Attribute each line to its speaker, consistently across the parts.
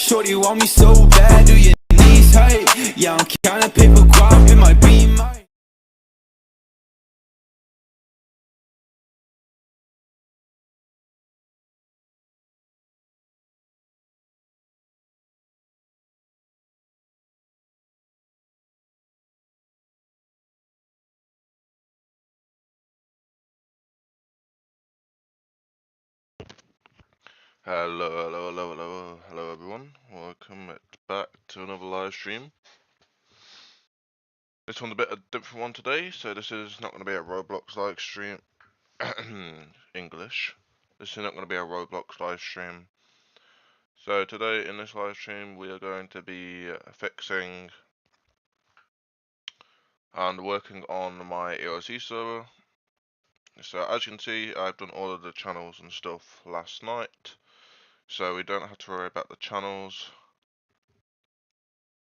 Speaker 1: Shorty want me so bad, do your knees hurt? Yeah, I'm counting paper guap, it might be mine.
Speaker 2: Hello everyone. Welcome back to another live stream. This one's a bit of a different one today, so this is not going to be a Roblox live stream. English. This is not going to be a Roblox live stream. So today in this live stream we are going to be fixing and working on my ERLC server. So as you can see, I've done all of the channels and stuff last night, so we don't have to worry about the channels.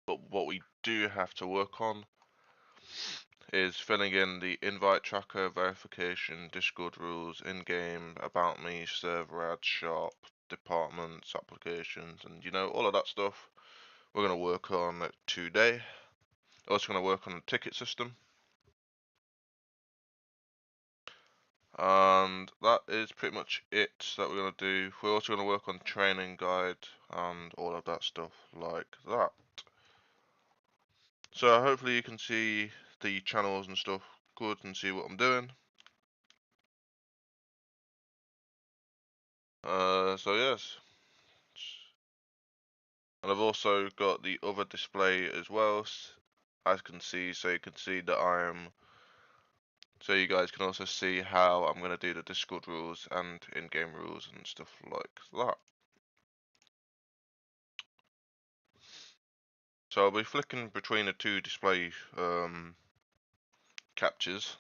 Speaker 2: But what we do have to work on is filling in the invite tracker, verification, Discord rules, in-game, about me, server ads, shop, departments, applications, and you know, all of that stuff we're going to work on today. Also going to work on the ticket system. And that is pretty much it that we're going to do. We're also going to work on training guide and all of that stuff like that. So hopefully you can see the channels and stuff good and see what I'm doing. So yes, and I've also got the other display as well, as you can see, so you can see that so you guys can also see how I'm going to do the Discord rules and in-game rules and stuff like that. So I'll be flicking between the two display captures.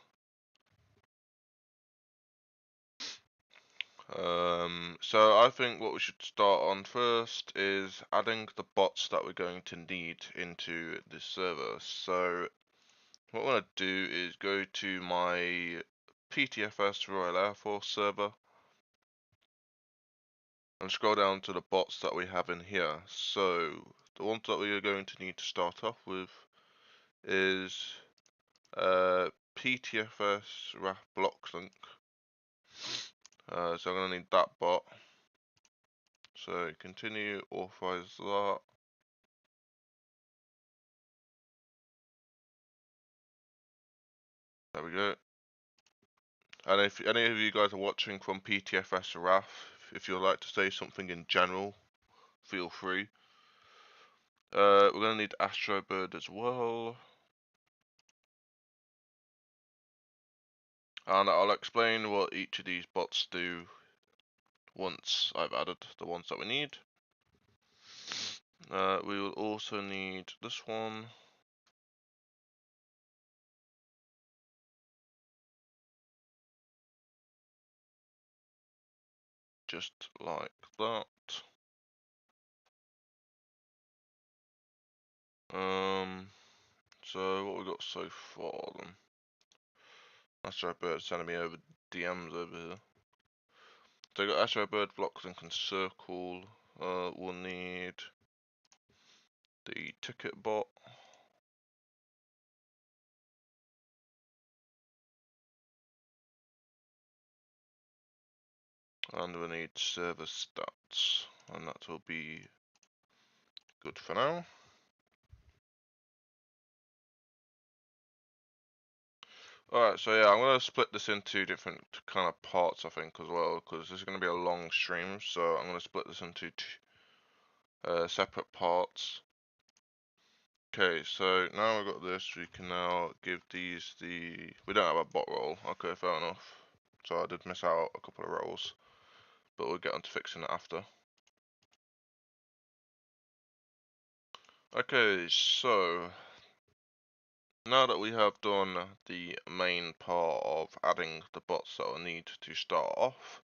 Speaker 2: So I think what we should start on first is adding the bots that we're going to need into this server. So what I want to do is go to my PTFS Royal Air Force server and scroll down to the bots that we have in here. So the ones that we are going to need to start off with is PTFS RAF Blocklink. So I'm going to need that bot. So continue, authorize that. There we go. And if any of you guys are watching from PTFS RAF, if you'd like to say something in general, feel free. We're going to need Astrobird as well. And I'll explain what each of these bots do once I've added the ones that we need. We will also need this one. Just like that. So what we got so far then? Astrobird sending me over DMs over here. So we got Astrobird, Blocklink and Circle. We'll need the ticket bot. And we need server stats. And that will be good for now. Alright, so yeah, I'm going to split this into different kind of parts, I think, as well, because this is going to be a long stream, so I'm going to split this into separate parts. Okay, so now we've got this, we can now give these we don't have a bot role, okay, fair enough. So I did miss out a couple of roles, but we'll get on to fixing it after. Okay, so now that we have done the main part of adding the bots that we need to start off,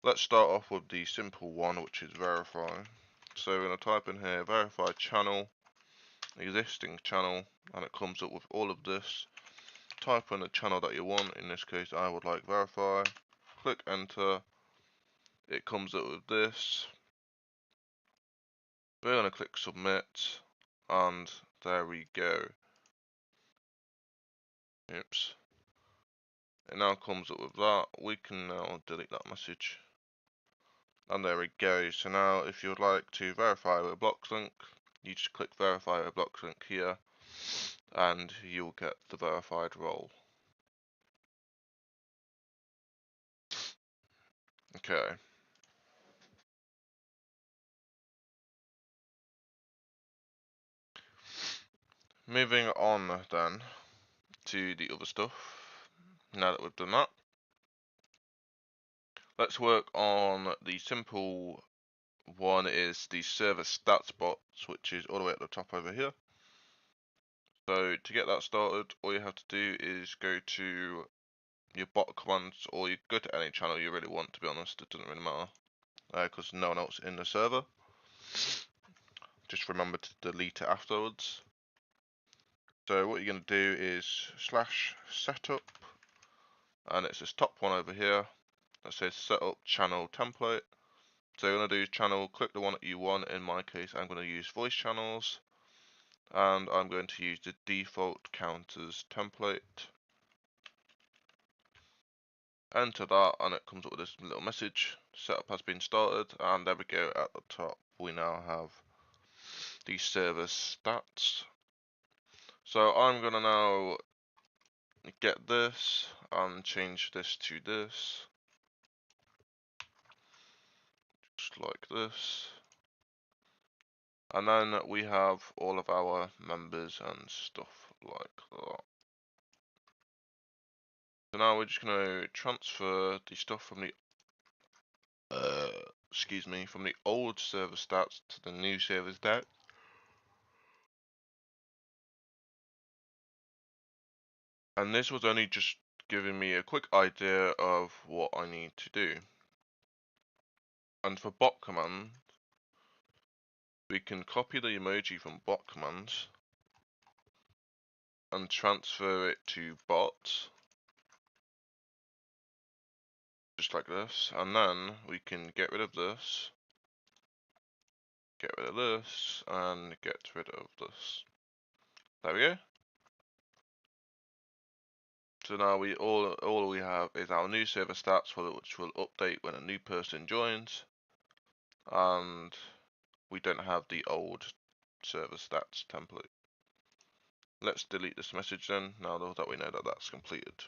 Speaker 2: let's start off with the simple one, which is verify. So we're going to type in here verify channel, existing channel, and it comes up with all of this. Type in the channel that you want, in this case I would like verify, click enter, it comes up with this. We're going to click submit, and there we go. Oops. It now comes up with that. We can now delete that message. And there we go. So now if you would like to verify with a block link, you just click verify with a block link here, and you'll get the verified role. Okay. Moving on then to the other stuff. Now that we've done that, let's work on the simple one, is the server stats bots, which is all the way at the top over here. So to get that started, all you have to do is go to your bot commands, or you go to any channel you really want, to be honest. It doesn't really matter, because no one else in the server. Just remember to delete it afterwards. So what you're going to do is /setup, and it's this top one over here that says setup channel template. So you're going to do channel, click the one that you want. In my case, I'm going to use voice channels, and I'm going to use the default counters template. Enter that, and it comes up with this little message: setup has been started. And there we go, at the top we now have the server stats. So I'm gonna now get this and change this to this, just like this, and then we have all of our members and stuff like that. So now we're just gonna transfer the stuff from the from the old server stats to the new server stats. And this was only just giving me a quick idea of what I need to do. And for bot command, we can copy the emoji from bot commands and transfer it to bots, just like this. And then we can get rid of this, get rid of this, and get rid of this. There we go. So now all we have is our new server stats, which will update when a new person joins, and we don't have the old server stats template. Let's delete this message then, now that we know that that's completed.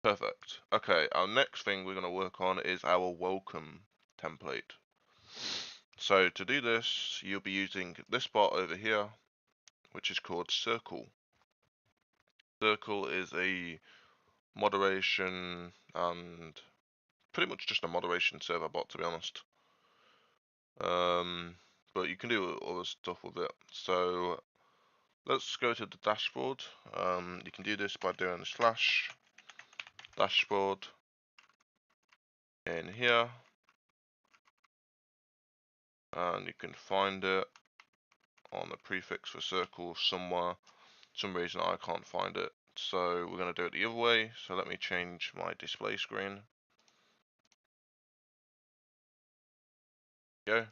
Speaker 2: Perfect. Okay, our next thing we're going to work on is our welcome template. So to do this, you'll be using this bot over here, which is called Circle. Circle is a moderation and pretty much just a moderation server bot, to be honest. But you can do other stuff with it. So let's go to the dashboard. You can do this by doing /dashboard in here, and you can find it on the prefix for Circle somewhere. For some reason I can't find it, so we're going to do it the other way. So let me change my display screen. Go.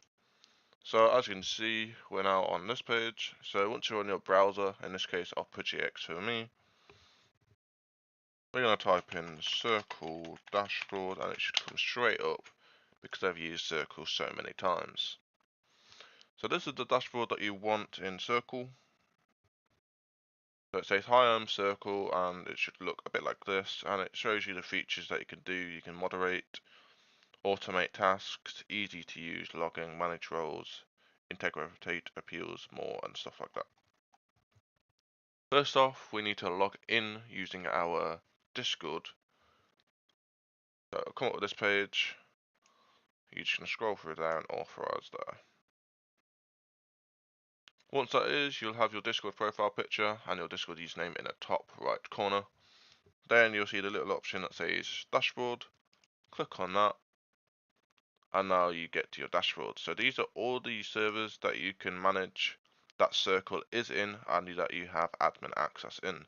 Speaker 2: So as you can see, we're now on this page. So once you're on your browser, in this case I'll put GX for me, we're going to type in Circle dashboard, and it should come straight up because I've used Circle so many times. So this is the dashboard that you want in Circle. So it says hi, I'm Circle, and it should look a bit like this, and it shows you the features that you can do. You can moderate, automate tasks, easy to use, logging, manage roles, integrate appeals, more, and stuff like that. First off, we need to log in using our Discord. So I'll come up with this page. You're just going to scroll through there and authorize there. Once that is, you'll have your Discord profile picture and your Discord username in the top right corner. Then you'll see the little option that says dashboard. Click on that, and now you get to your dashboard. So these are all the servers that you can manage, that Circle is in, and that you have admin access in.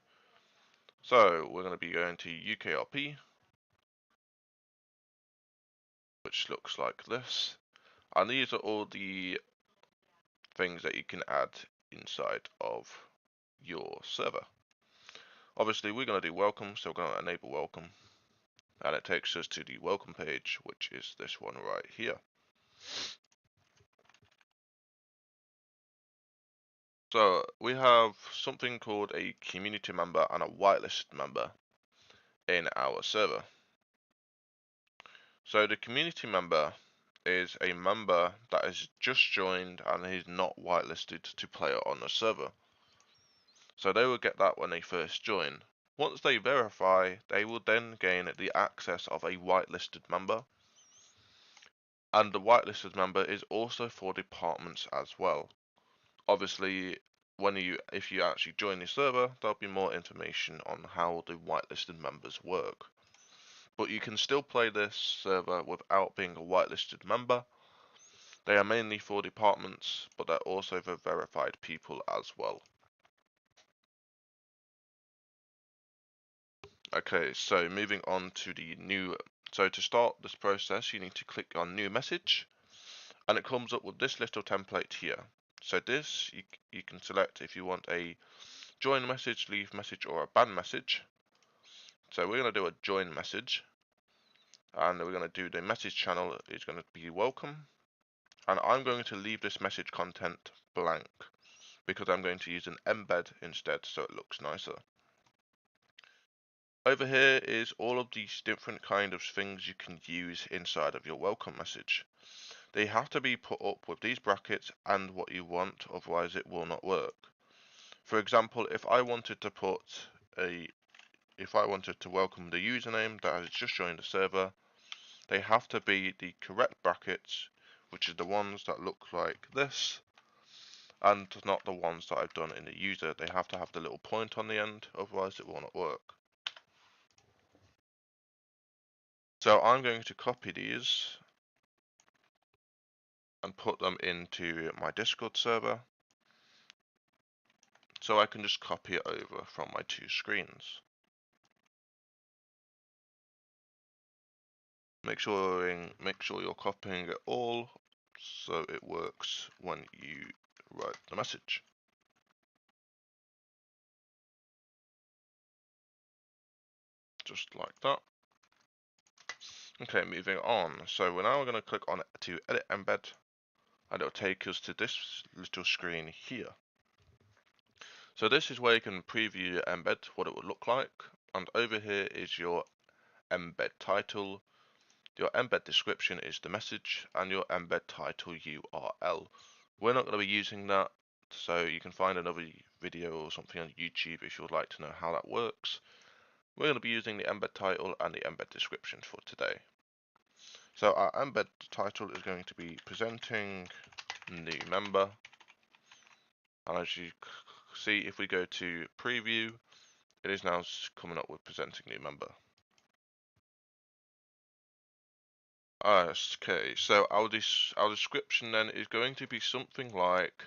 Speaker 2: So we're going to be going to UKRP, which looks like this, And these are all the things that you can add inside of your server. Obviously, we're going to do welcome, so we're going to enable welcome. And it takes us to the welcome page, which is this one right here. So we have something called a community member and a whitelisted member in our server. So the community member is a member that has just joined and is not whitelisted to play on the server. So they will get that when they first join. Once they verify, they will then gain the access of a whitelisted member. And the whitelisted member is also for departments as well. Obviously, if you actually join the server, there'll be more information on how the whitelisted members work. But you can still play this server without being a whitelisted member. They are mainly for departments, but they're also for verified people as well. Okay, so moving on to the new. So to start this process, you need to click on New Message, and it comes up with this little template here. So this, you can select if you want a join message, leave message, or a ban message. So we're going to do a join message, and we're going to do the message channel is going to be welcome, and I'm going to leave this message content blank because I'm going to use an embed instead so it looks nicer. Over here is all of these different kind of things you can use inside of your welcome message. They have to be put up with these brackets and what you want, otherwise it will not work. For example, if I wanted to welcome the username that has just joined the server, they have to be the correct brackets, which is the ones that look like this, and not the ones that I've done in the user. They have to have the little point on the end, otherwise it will not work. So I'm going to copy these and put them into my Discord server, so I can just copy it over from my two screens. Make sure you're copying it all so it works when you write the message. Just like that. Okay, moving on. So we're now going to click on to edit embed, and it'll take us to this little screen here. So this is where you can preview your embed, what it would look like, and over here is your embed title. Your embed description is the message, and your embed title URL. We're not going to be using that, so you can find another video or something on YouTube if you would like to know how that works. We're going to be using the embed title and the embed description for today. So our embed title is going to be presenting new member, and as you see, if we go to preview, it is now coming up with presenting new member. Okay, so our description then is going to be something like,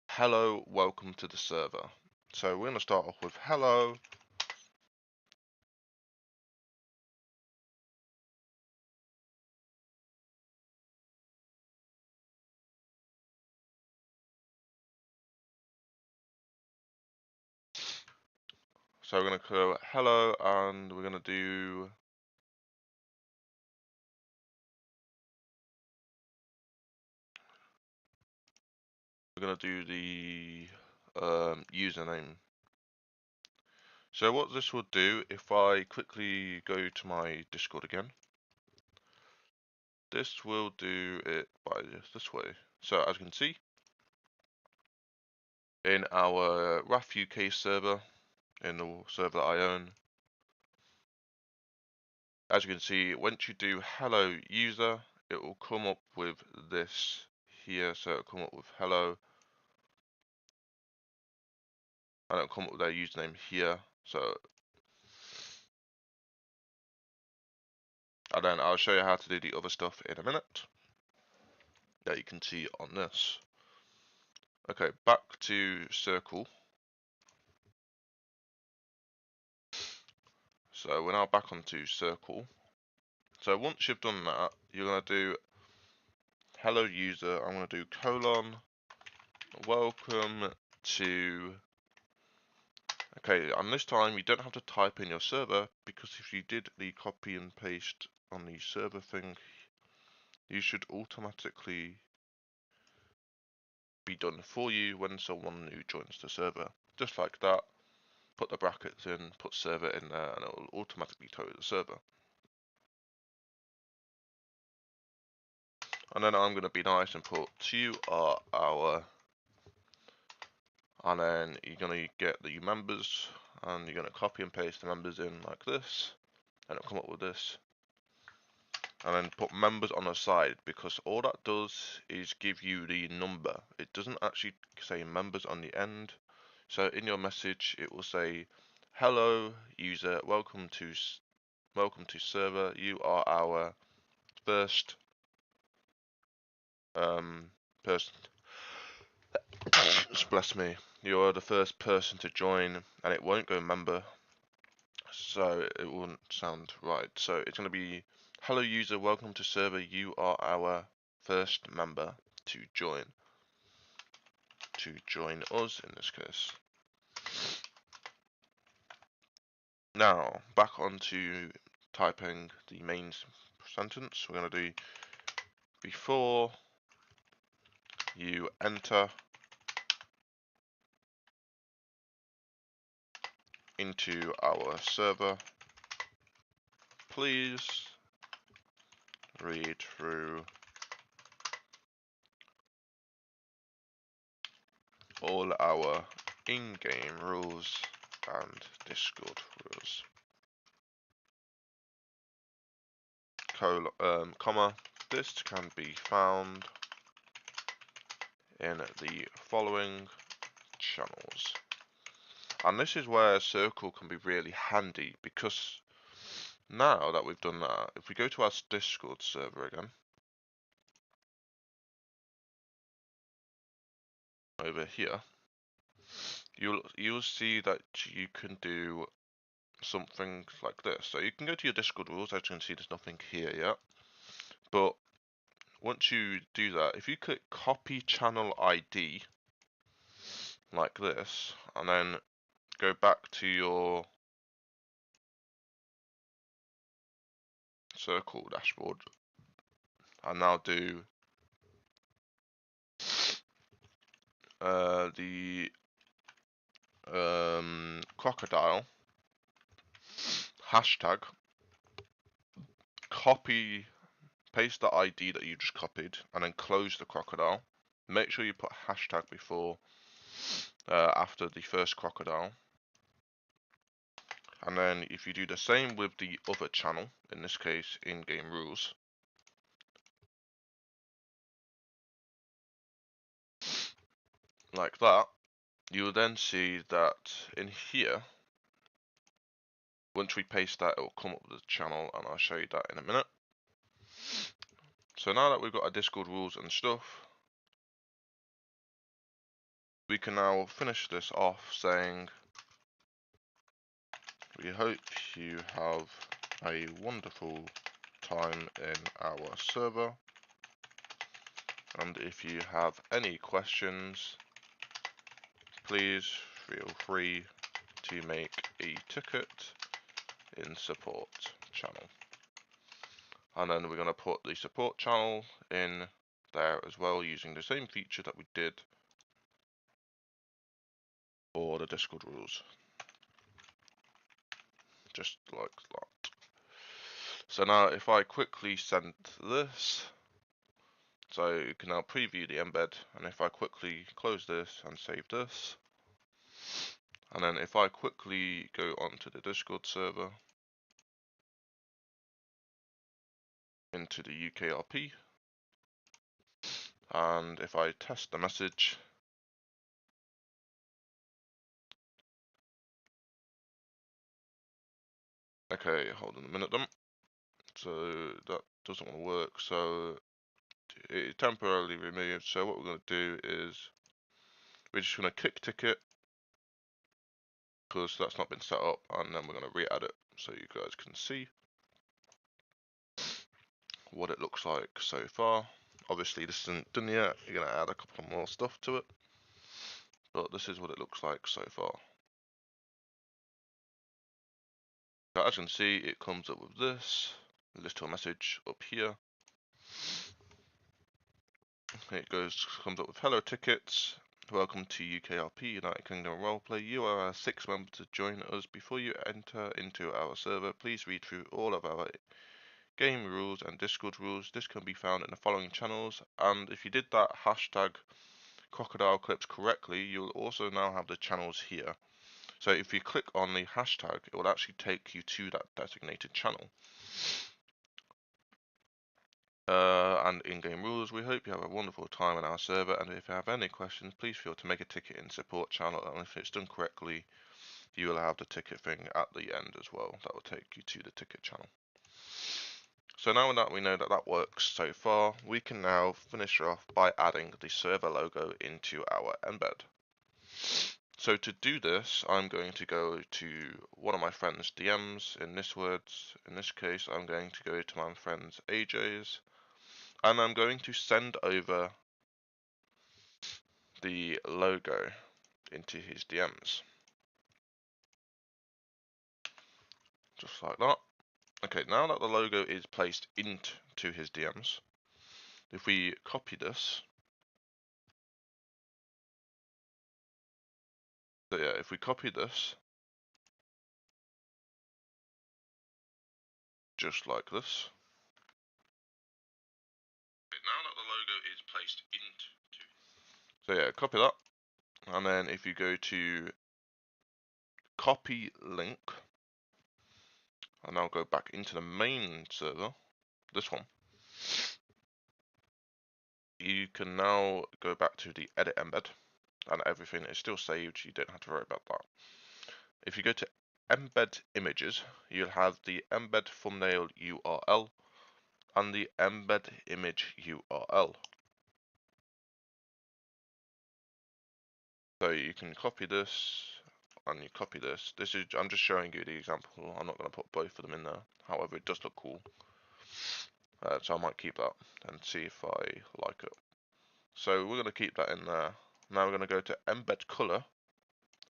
Speaker 2: hello, welcome to the server. So we're going to start off with hello. So we're going to go hello, and we're going to do the username. So what this will do, if I quickly go to my Discord again, this will do it by this way. So as you can see, in our RAF UK server, in the server that I own, as you can see, once you do hello user, it will come up with this here. So it'll come up with hello, and it'll come up with their username here. So, and then I'll show you how to do the other stuff in a minute that you can see on this. Okay, back to circle. So we're now back onto circle. So once you've done that, you're going to do hello user, I'm going to do colon, welcome to, okay, and this time you don't have to type in your server, because if you did the copy and paste on the server thing, you should automatically be done for you when someone new joins the server. Just like that, put the brackets in, put server in there, and it will automatically tow the server. And then I'm going to be nice and put you are our, and then you're going to get the members, and you're going to copy and paste the members in like this, and it'll come up with this. And then put members on the side, because all that does is give you the number. It doesn't actually say members on the end. So in your message, it will say, "Hello user, welcome to server. You are our first person." Bless me. You are the first person to join, and it won't go member, so it wouldn't sound right. So it's going to be, "Hello user, welcome to server. You are our first member to join." To join us in this case. Now back onto typing the main sentence. We're going to do, before you enter into our server, please read through all our in-game rules and Discord rules. Comma, this can be found in the following channels. And this is where a circle can be really handy, because now that we've done that, if we go to our Discord server again, over here, you'll see that you can do something like this. So you can go to your Discord rules. As you can see, there's nothing here yet. But once you do that, if you click copy channel ID like this, and then go back to your circle dashboard, and now do the crocodile hashtag, paste the ID that you just copied, and then close the crocodile. Make sure you put hashtag before, after the first crocodile. And then if you do the same with the other channel, in this case in-game rules, like that, you will then see that in here, once we paste that, it will come up with the channel, and I'll show you that in a minute. So now that we've got our Discord rules and stuff, we can now finish this off saying, "We hope you have a wonderful time in our server, and if you have any questions, please feel free to make a ticket in support channel." And then we're going to put the support channel in there as well, using the same feature that we did for the Discord rules, just like that. So now if I quickly send this, so you can now preview the embed, and if I quickly close this and save this, and then if I quickly go onto the Discord server, into the UKRP, and if I test the message, okay, hold on a minute then. So that doesn't want to work, so it temporarily removed. So what we're going to do is we're just going to kick ticket, because that's not been set up, and then we're going to re-add it so you guys can see what it looks like so far. Obviously this isn't done yet, you're going to add a couple more stuff to it, but this is what it looks like so far. So as you can see, it comes up with this little message up here. It comes up with hello tickets, welcome to UKRP United Kingdom Roleplay. You are our 6th member to join us. Before you enter into our server, please read through all of our game rules and Discord rules. This can be found in the following channels, and if you did that hashtag crocodile clips correctly, you'll also now have the channels here. So if you click on the hashtag, it will actually take you to that designated channel. And in-game rules, we hope you have a wonderful time on our server, and if you have any questions, please feel to make a ticket in support channel, and if it's done correctly, you will have the ticket thing at the end as well. That will take you to the ticket channel. So now that we know that that works so far, we can now finish off by adding the server logo into our embed. So to do this, I'm going to go to one of my friend's DMs. In this case, I'm going to go to my friend's AJ's, and I'm going to send over the logo into his DMs. Just like that. Okay, now that the logo is placed into his DMs, if we copy this, so yeah, if we copy this, just like this. Okay, now that the logo is placed into, so yeah, copy that, and then if you go to copy link, and now go back into the main server, this one, you can now go back to the edit embed, and everything is still saved, you don't have to worry about that. If you go to embed images, you'll have the embed thumbnail URL and the embed image URL. So you can copy this and you copy this. I'm just showing you the example. I'm not going to put both of them in there. However, it does look cool. So I might keep that and see if I like it. So we're going to keep that in there. Now we're going to go to embed color.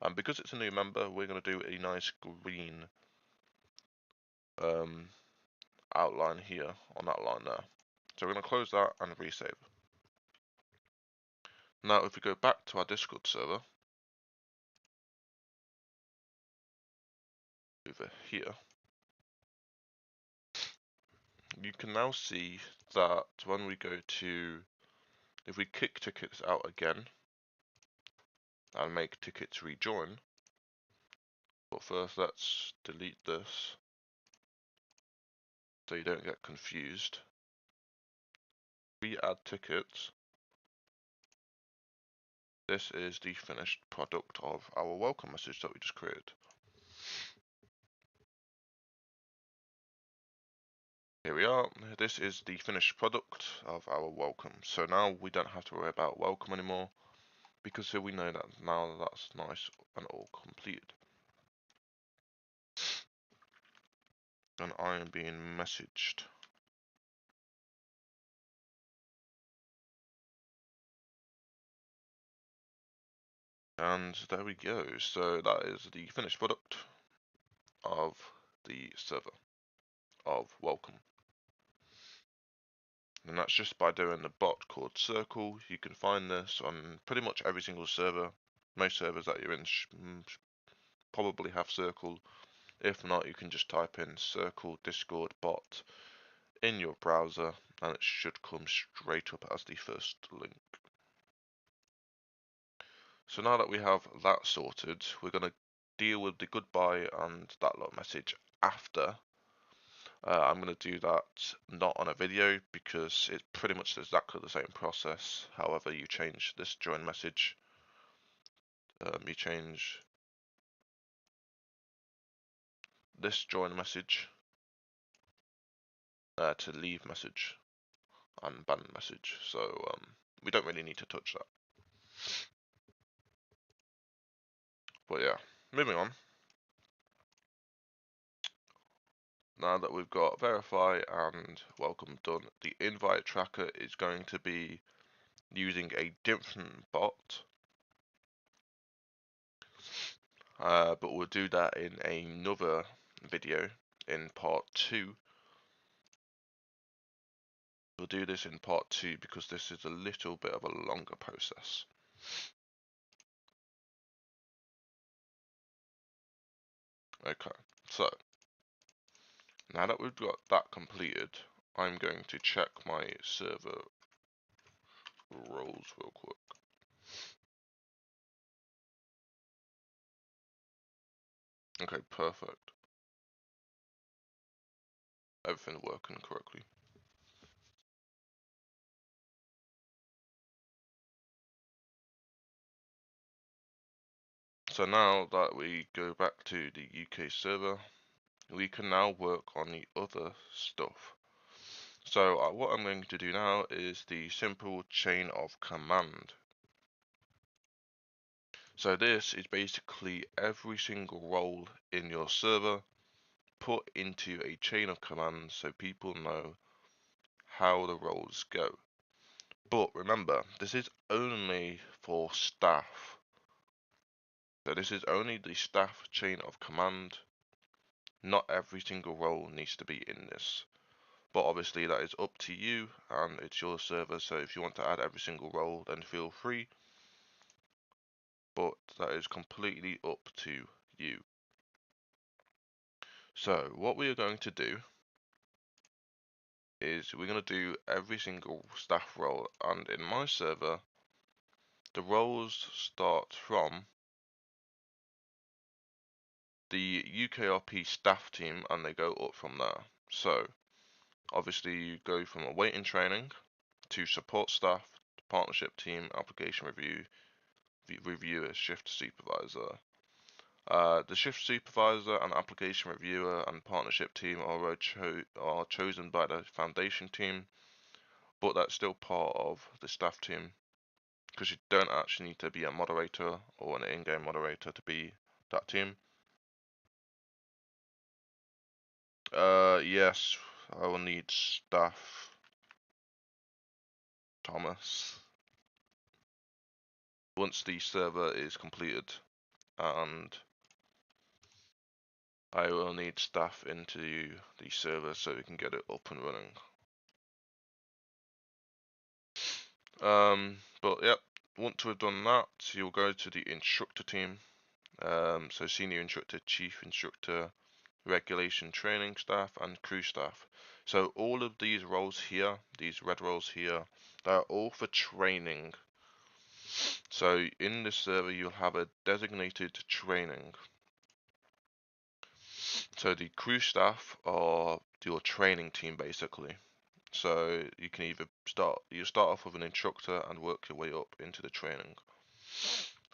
Speaker 2: And because it's a new member, we're going to do a nice green outline here on that line there. So we're going to close that and resave. Now if we go back to our Discord server, over here, you can now see that when we go to, if we kick tickets out again and make tickets rejoin, but first let's delete this so you don't get confused. We add tickets. This is the finished product of our welcome message that we just created. Here we are. This is the finished product of our welcome. So now we don't have to worry about welcome anymore, because we know that now that's nice and all completed. And I am being messaged. And there we go. So that is the finished product of the server of welcome. And that's just by doing the bot called Circle. You can find this on pretty much every single server. Most servers that you're in probably have Circle. If not, you can just type in Circle Discord bot in your browser and it should come straight up as the first link. So now that we have that sorted, we're going to deal with the goodbye and that little message after. I'm going to do that not on a video because it's pretty much exactly the same process. However, you change this join message. You change this join message to leave message and ban message. So we don't really need to touch that. But yeah, moving on. now that we've got verify and welcome done, the invite tracker is going to be using a different bot, but we'll do that in another video in part 2. We'll do this in part 2 because this is a little bit of a longer process. Okay, so now that we've got that completed, I'm going to check my server roles real quick. Okay, perfect. Everything working correctly. So now that we go back to the UK server, we can now work on the other stuff. So what I'm going to do now is the simple chain of command. So this is basically every single role in your server put into a chain of commands so people know how the roles go. But remember, this is only for staff. So this is only the staff chain of command. Not every single role needs to be in this. But obviously that is up to you and it's your server, so if you want to add every single role then feel free. But that is completely up to you. So what we are going to do is we're going to do every single staff role, and in my server the roles start from the UKRP staff team and they go up from there. So obviously you go from awaiting training to support staff, partnership team, application reviewer, shift supervisor. The shift supervisor and application reviewer and partnership team are chosen by the foundation team, but that's still part of the staff team because you don't actually need to be a moderator or an in-game moderator to be that team. Yes, I will need staff Thomas once the server is completed, and I will need staff into the server so we can get it up and running. But yep, once we've done that, you'll go to the instructor team. So senior instructor, chief instructor, regulation training staff, and crew staff. So all of these roles here, these red roles here, they're all for training. So in this server, you'll have a designated training. So the crew staff are your training team basically. So you can either start off with an instructor and work your way up into the training.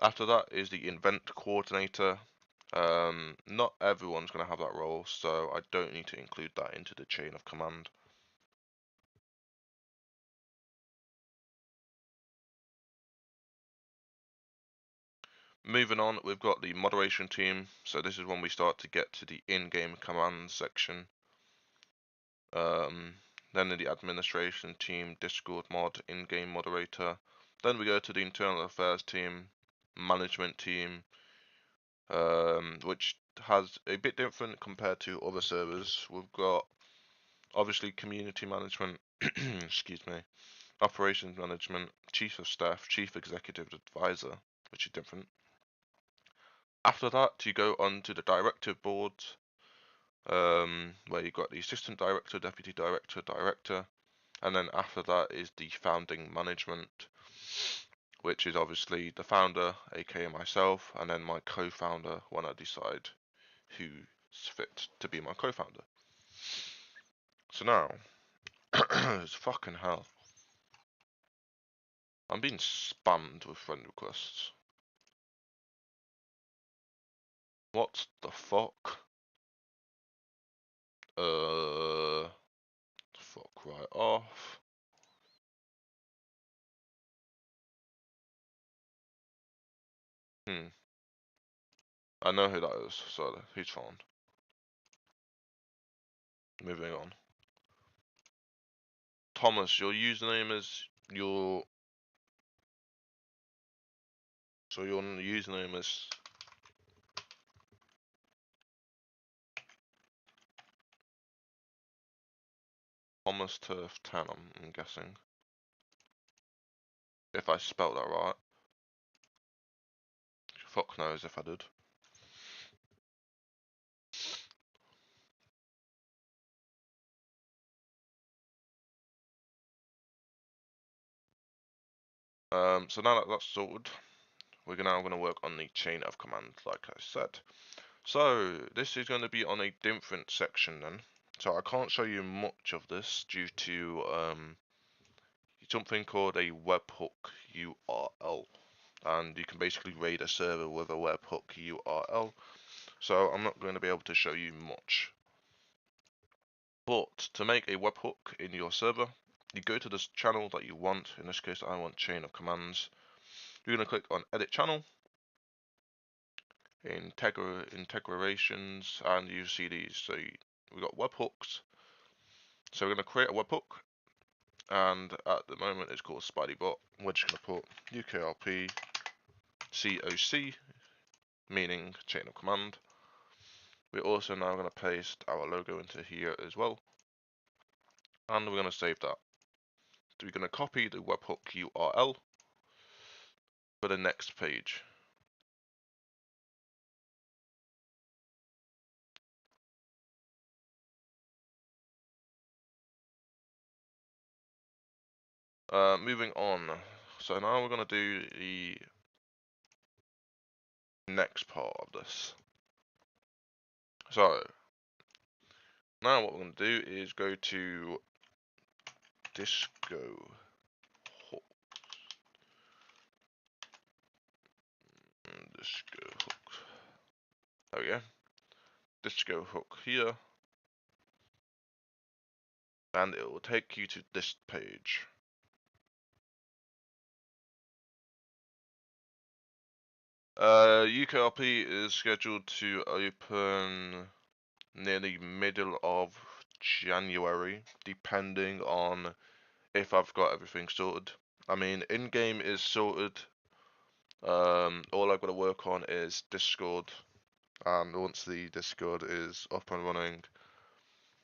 Speaker 2: After that is the event coordinator. Not everyone's going to have that role, so I don't need to include that into the chain of command. Moving on, we've got the moderation team. So this is when we start to get to the in-game commands section. Then in the administration team, Discord mod, in-game moderator. Then we go to the internal affairs team, management team, which has a bit different compared to other servers. We've got obviously community management, excuse me, operations management, chief of staff, chief executive advisor, which is different. After that, you go on to the directive board, where you've got the assistant director, deputy director, director, and then after that is the founding management, which is obviously the founder, aka myself, and then my co-founder when I decide who's fit to be my co-founder. So now, it's fucking hell. I'm being spammed with friend requests. What the fuck? Fuck right off. I know who that is, so he's fine. Moving on. Thomas, your username is your username is Thomas Turf 10, I'm guessing. If I spelled that right. Fuck knows if I did. So now that that's sorted, we're now going to work on the chain of command, like I said. So this is going to be on a different section then. So I can't show you much of this due to something called a webhook URL, and you can basically raid a server with a webhook URL. So I'm not going to be able to show you much. But to make a webhook in your server, you go to this channel that you want. In this case, I want chain of commands. You're going to click on edit channel, integrations, and you see these. So we've got webhooks. So we're going to create a webhook, and at the moment it's called SpideyBot. We're just going to put UKRP COC, meaning chain of command. We're also now going to paste our logo into here as well, and we're going to save that. So we're going to copy the webhook URL for the next page. Moving on. So now we're going to do the next part of this. So now what we're going to do is go to Disco Hook. Disco Hook. There we go. Disco Hook here. And it will take you to this page. UKRP is scheduled to open near the middle of January, depending on if I've got everything sorted. I mean, in-game is sorted. All I've got to work on is Discord, and once the Discord is up and running,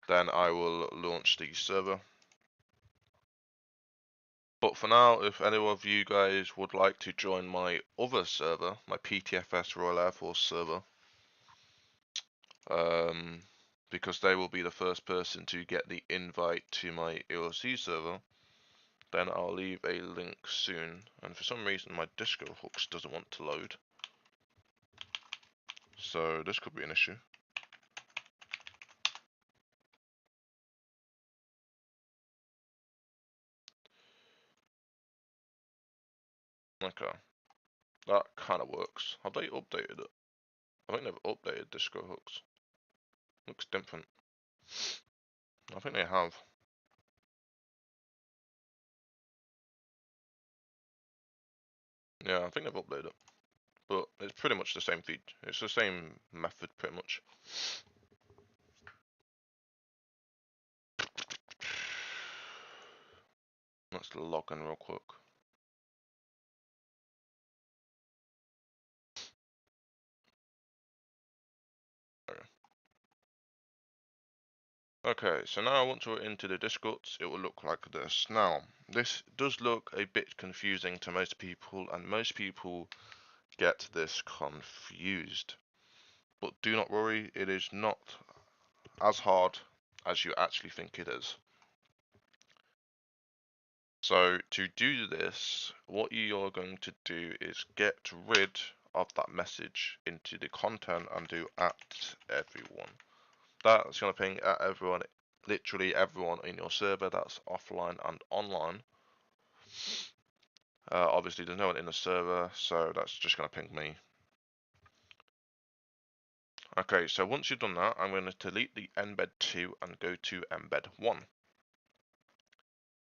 Speaker 2: then I will launch the server. But for now, if any of you guys would like to join my other server, my PTFS Royal Air Force server, because they will be the first person to get the invite to my ERLC server, then I'll leave a link soon. And for some reason my Disco hooks doesn't want to load, so this could be an issue. Okay, that kind of works. Have they updated it? I think they've updated Disco hooks. Looks different. I think they have. Yeah, I think they've updated it. But it's pretty much the same feed. It's the same method, pretty much. Let's log in real quick. Okay, so now once we're into the Discords, it will look like this. Now, this does look a bit confusing to most people, and most people get this confused. But do not worry, it is not as hard as you actually think it is. So to do this, what you are going to do is get rid of that message into the content and do @everyone. That's going to ping at everyone, literally everyone in your server that's offline and online. Obviously there's no one in the server, so that's just going to ping me. Okay, so once you've done that, I'm going to delete the embed 2 and go to embed 1.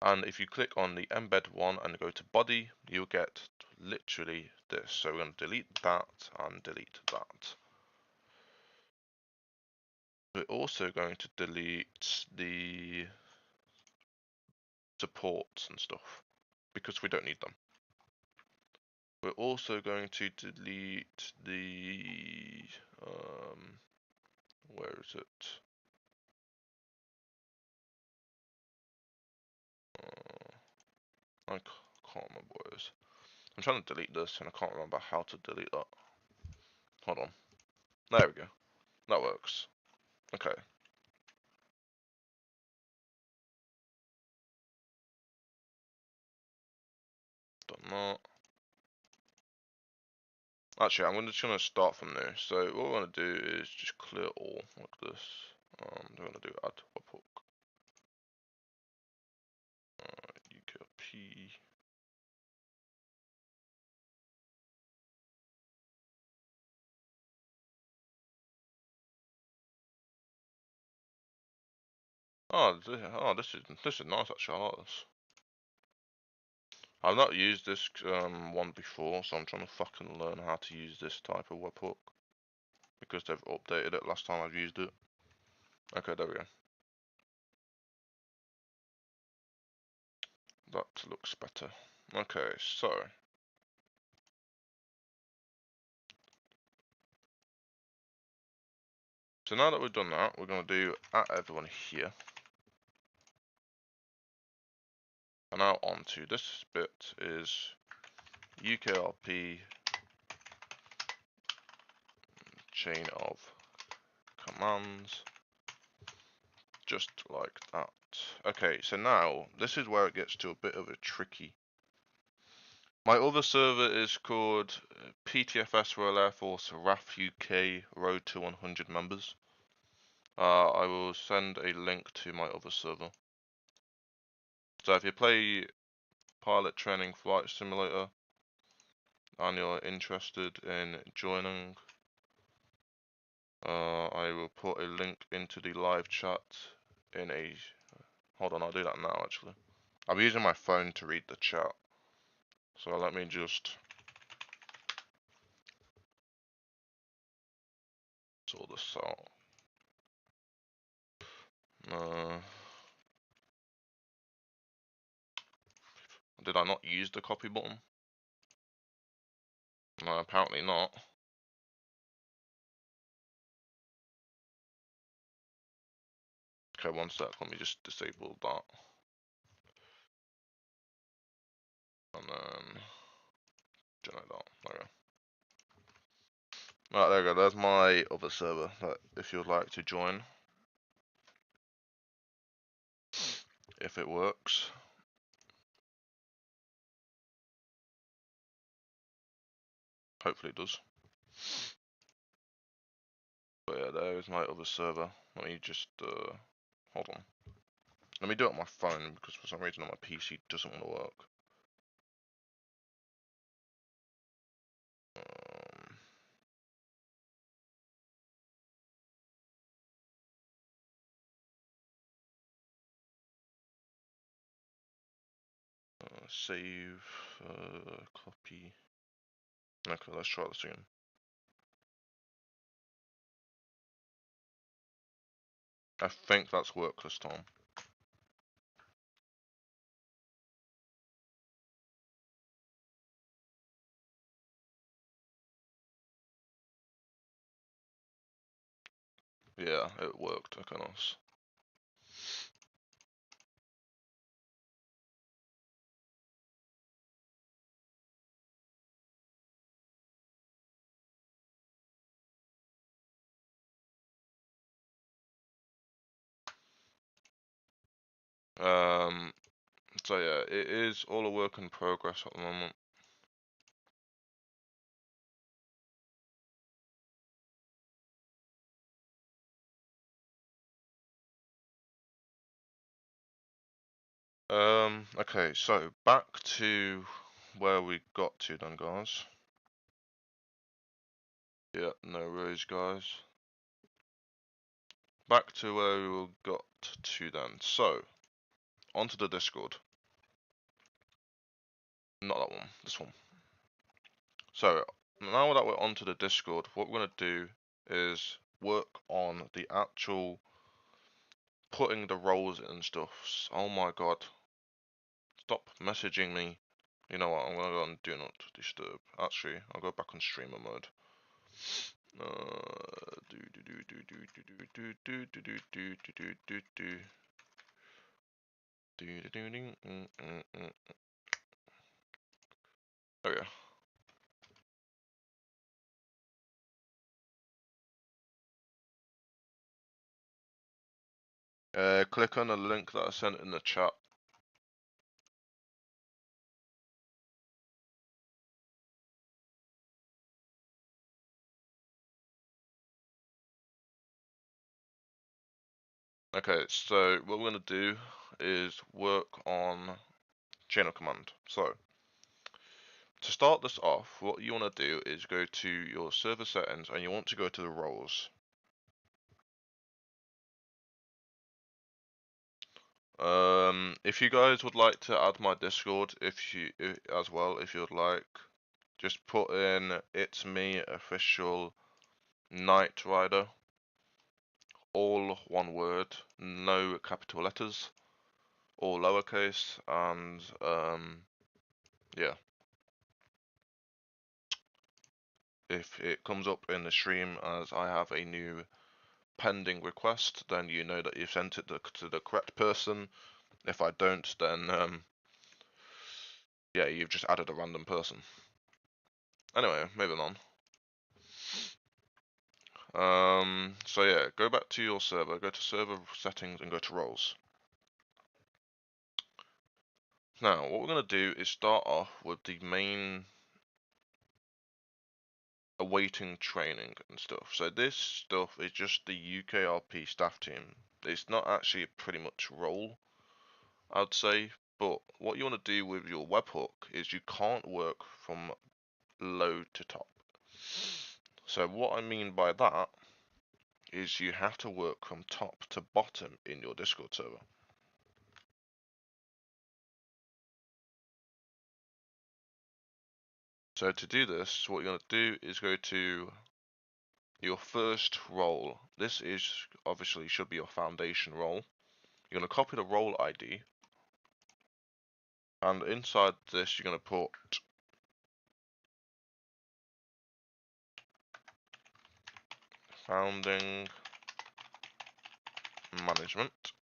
Speaker 2: And if you click on the embed 1 and go to body, you'll get literally this. So we're going to delete that and delete that. We're also going to delete the supports and stuff because we don't need them. We're also going to delete the where is it? I can't remember what it is. I'm trying to delete this and I can't remember how to delete that. Hold on. There we go. That works. Okay. Done that. Actually, I'm just going to start from there. So what we're going to do is just clear all like this. We're going to do add webhook. UKRP. This is nice actually. I like this. I've not used this one before, so I'm trying to fucking learn how to use this type of webhook because they've updated it last time I've used it. Okay, there we go. That looks better. Okay, so now that we've done that, we're going to do at everyone here. And now on to this bit is UKRP chain of commands, just like that. Okay, so now this is where it gets to a bit of a tricky. My other server is called PTFS Royal Air Force RAF UK Road to 100 members. I will send a link to my other server. So if you play Pilot Training Flight Simulator and you're interested in joining, I will put a link into the live chat in a... Hold on, I'll do that now actually. I'm using my phone to read the chat. So let me just sort this out. Did I not use the copy button? No, apparently not. Okay, one sec, let me just disable that. And then generate that. There we go. Right, there we go. There's my other server that if you'd like to join. If it works. Hopefully it does. But yeah, there is my other server. Let me just hold on. Let me do it on my phone because for some reason on my PC it doesn't want to work. Save, copy. Okay, let's try this again. I think that's worked this time. Yeah, it worked. Okay, nice. So yeah, it is all a work in progress at the moment. Okay, so back to where we got to then, guys. Yeah, no worries, guys. Back to where we got to then. So, onto the Discord. Not that one, this one. So, now that we're onto the Discord, what we're going to do is work on the actual putting the roles in and stuff. Oh my god. Stop messaging me. You know what, I'm gonna go on do not disturb. Actually, I'll go back on streamer mode. Oh yeah. Click on the link that I sent in the chat. Okay, so what we're going to do is work on chain of command. So, to start this off, what you want to do is go to your server settings and you want to go to the roles. If you guys would like to add my Discord, if you would like, just put in "It's me official Knight Rider," all one word, no capital letters, all lowercase, and yeah. If it comes up in the stream as I have a new pending request, then you know that you've sent it to the correct person. If I don't, then yeah, you've just added a random person. Anyway, moving on. So yeah, go back to your server, go to server settings and go to roles. Now, what we're going to do is start off with the main awaiting training and stuff. So this stuff is just the UKRP staff team. It's not actually pretty much role, I'd say, but what you want to do with your webhook is you can't work from low to top. So what I mean by that is you have to work from top to bottom in your Discord server. So to do this, what you're going to do is go to your first role. This is obviously should be your foundation role. You're going to copy the role ID, and inside this you're going to put founding management,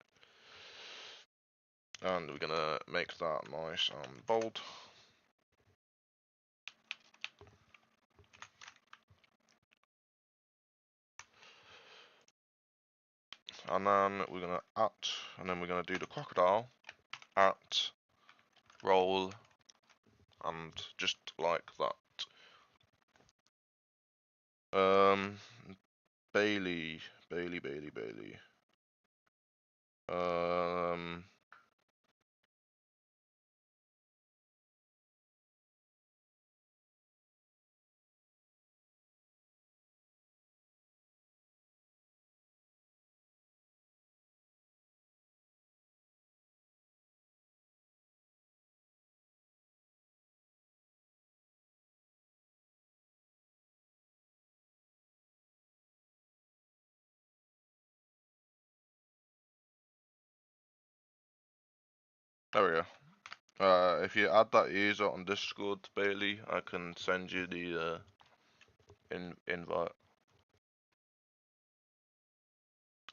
Speaker 2: and we're going to make that nice and bold. And then we're going to and then we're going to do the crocodile, at, roll, and just like that. Bailey. There we go. If you add that user on Discord, Bailey, I can send you the invite.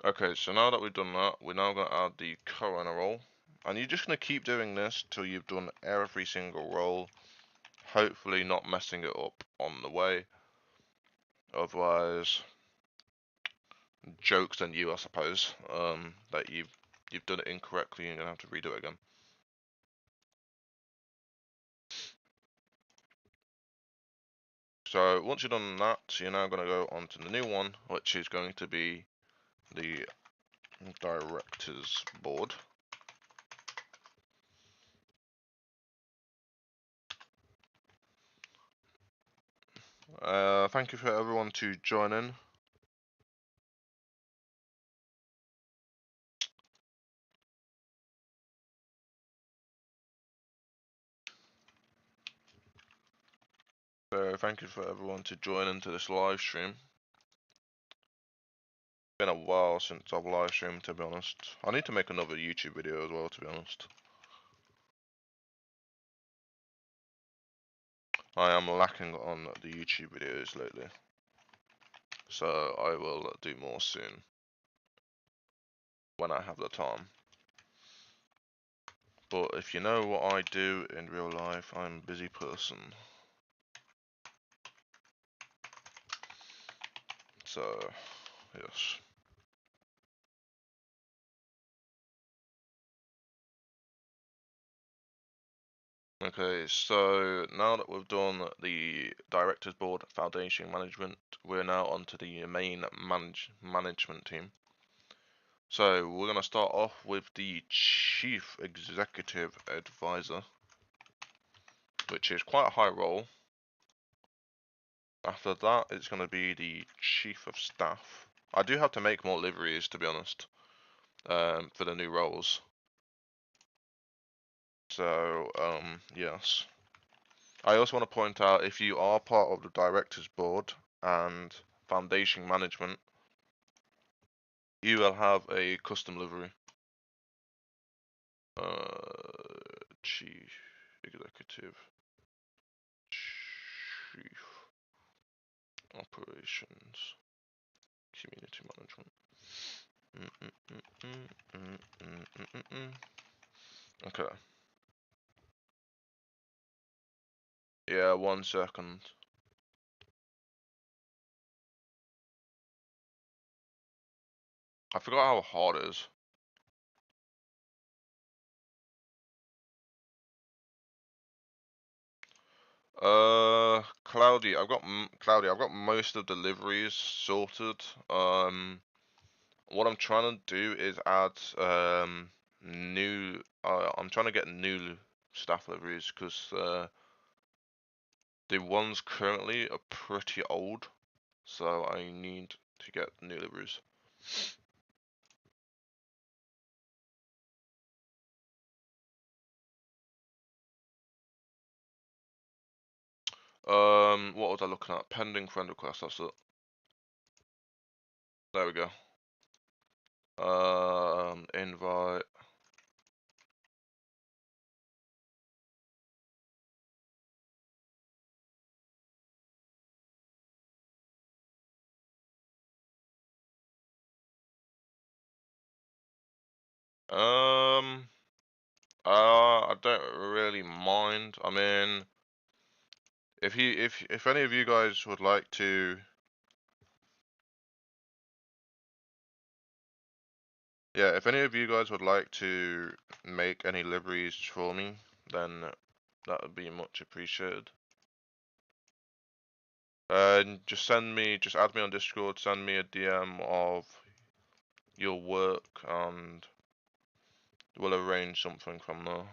Speaker 2: Okay, so now that we've done that, we're now going to add the co-owner role. And you're just going to keep doing this till you've done every single role, hopefully not messing it up on the way. Otherwise, jokes on you, I suppose, that you've done it incorrectly and you're going to have to redo it again. So once you've done that, you're now going to go on to the new one, which is going to be the directors board. Thank you for everyone to join in. So thank you for everyone to join into this live stream. Been a while since I've live streamed, to be honest. I need to make another YouTube video as well, to be honest. I am lacking on the YouTube videos lately, so I will do more soon when I have the time. But if you know what I do in real life, I'm a busy person. So, yes. Okay, so now that we've done the Directors Board Foundation Management, we're now onto the main management team. So we're going to start off with the Chief Executive Advisor, which is quite a high role. After that, it's going to be the Chief of Staff. I do have to make more liveries, to be honest, for the new roles. So, yes. I also want to point out, if you are part of the Directors Board and Foundation Management, you will have a custom livery. Chief Executive, Chief Operations, Community Management. Okay. Yeah, 1 second. I forgot how hard it is. Cloudy, I've got most of the deliveries sorted. What I'm trying to do is add new. I'm trying to get new staff liveries because the ones currently are pretty old, so I need to get new liveries. What was I looking at? Pending friend request. That's it. There we go. Invite. I don't really mind. I mean, if any of you guys would like to, yeah, if any of you guys would like to make any liveries for me, then that would be much appreciated. And just add me on Discord, send me a DM of your work, and we'll arrange something from there.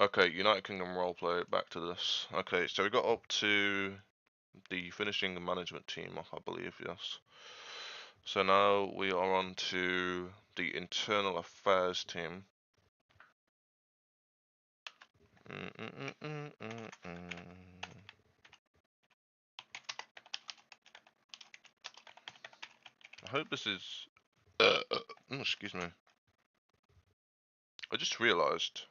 Speaker 2: Okay, United Kingdom roleplay, back to this. Okay, so we got up to the finishing management team, I believe, yes. So now we are on to the internal affairs team. I hope this is... excuse me. I just realised,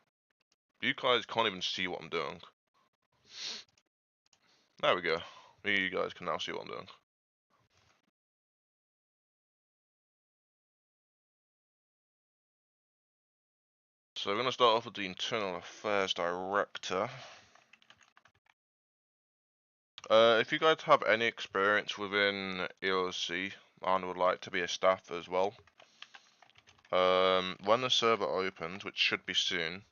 Speaker 2: you guys can't even see what I'm doing. There we go. You guys can now see what I'm doing. So we're going to start off with the Internal Affairs Director. If you guys have any experience within ERLC and would like to be a staff as well, when the server opens, which should be soon,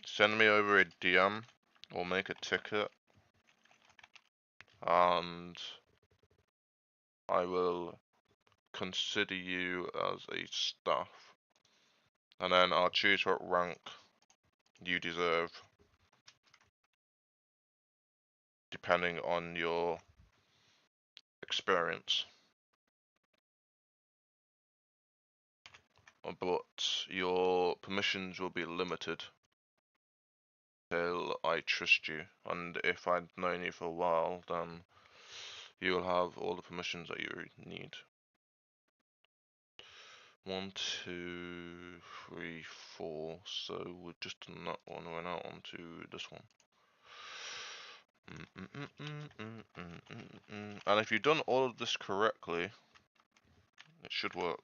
Speaker 2: send me over a DM or make a ticket, and I will consider you as a staff, and then I'll choose what rank you deserve depending on your experience. But your permissions will be limited until I trust you, and if I'd known you for a while, then you'll have all the permissions that you need. 1, 2, 3, 4. So we've just done that one. We're now on to this one. And if you've done all of this correctly, it should work.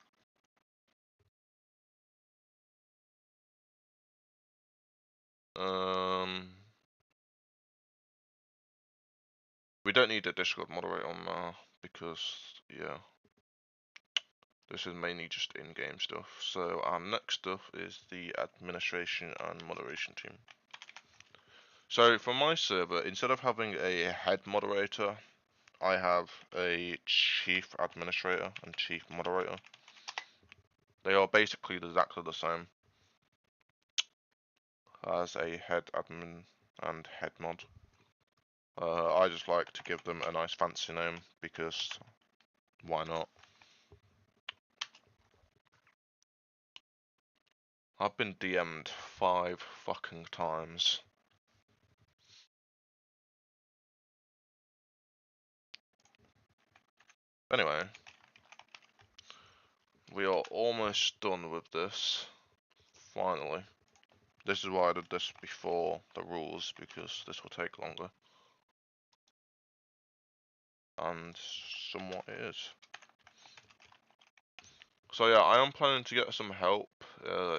Speaker 2: We don't need a Discord moderator on now because, yeah, this is mainly just in-game stuff. So our next stuff is the administration and moderation team. So for my server, instead of having a head moderator, I have a chief administrator and chief moderator. They are basically exactly the same as a head admin and head mod. I just like to give them a nice fancy name because why not? I've been DM'd 5 fucking times. Anyway, we are almost done with this. Finally. This is why I did this before the rules, because this will take longer. And somewhat it is. So yeah, I am planning to get some help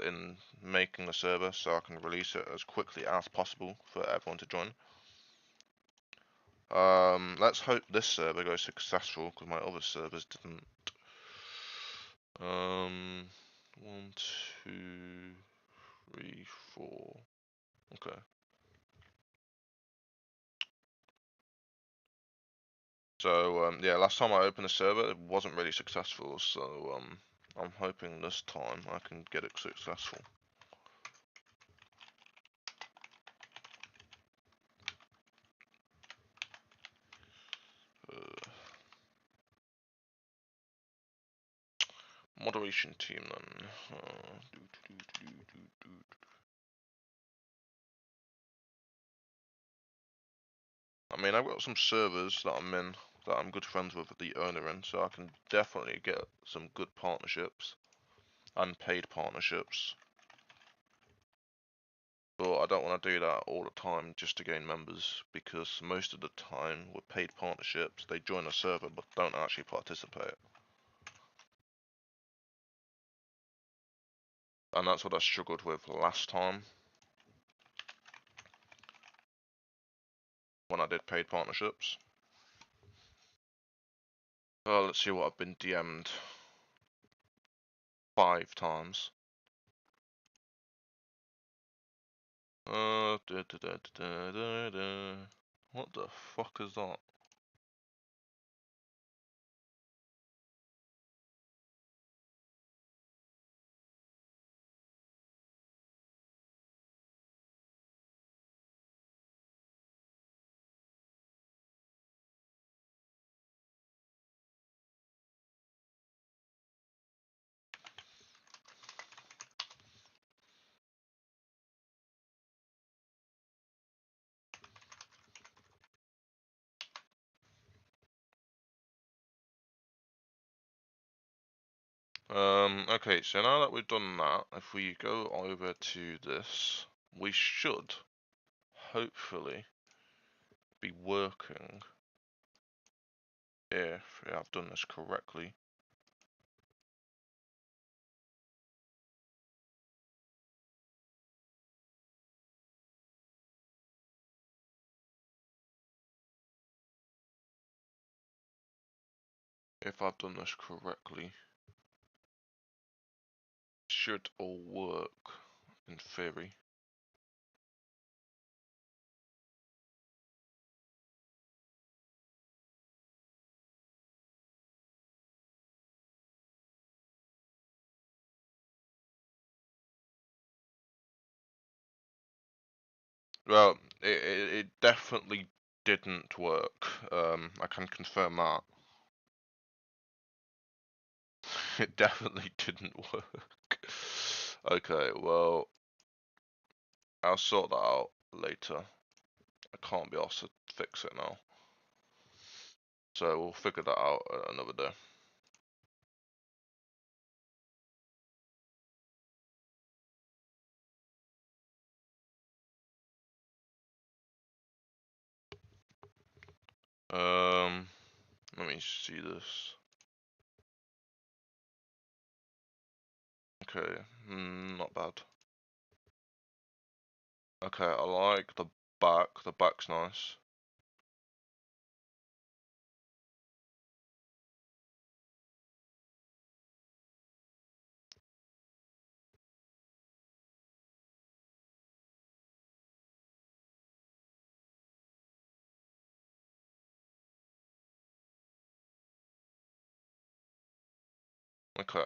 Speaker 2: in making the server so I can release it as quickly as possible for everyone to join. Let's hope this server goes successful because my other servers didn't. 1, 2, 3, 4. Okay. So yeah, last time I opened the server, it wasn't really successful. So I'm hoping this time I can get it successful. Moderation team then. I mean, I've got some servers that I'm in that I'm good friends with the owner in, so I can definitely get some good partnerships and paid partnerships. But I don't want to do that all the time just to gain members, because most of the time with paid partnerships, they join a server but don't actually participate. And that's what I struggled with last time when I did paid partnerships. Well, let's see what I've been DM'd 5 times. What the fuck is that? Okay, so now that we've done that, if we go over to this, we should hopefully be working if I've done this correctly. If I've done this correctly, should all work in theory. Well, it definitely didn't work. I can confirm that. It definitely didn't work. Okay, well, I'll sort that out. later. I can't be asked to fix it now. So we'll figure that out another day. Let me see this. Okay, not bad. Okay, I like the back. The back's nice. Okay.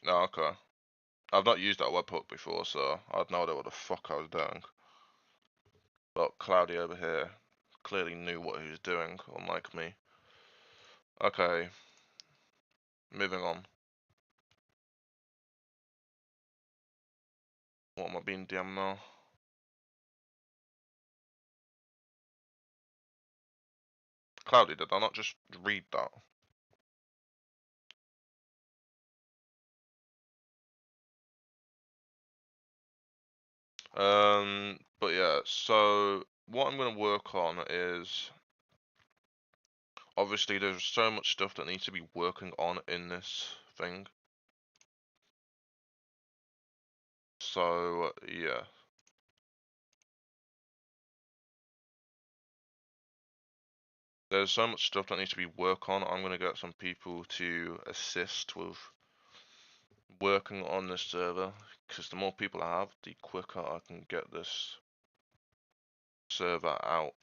Speaker 2: No, okay. I've not used that webhook before, so I had no idea what the fuck I was doing. But Cloudy over here clearly knew what he was doing, unlike me. Okay, moving on. What am I being DM'd now? Cloudy, did I not just read that? But yeah, so what I'm gonna work on is obviously there's so much stuff that needs to be working on in this thing. So yeah. There's so much stuff that needs to be worked on. I'm gonna get some people to assist with working on this server, because the more people I have, the quicker I can get this server out.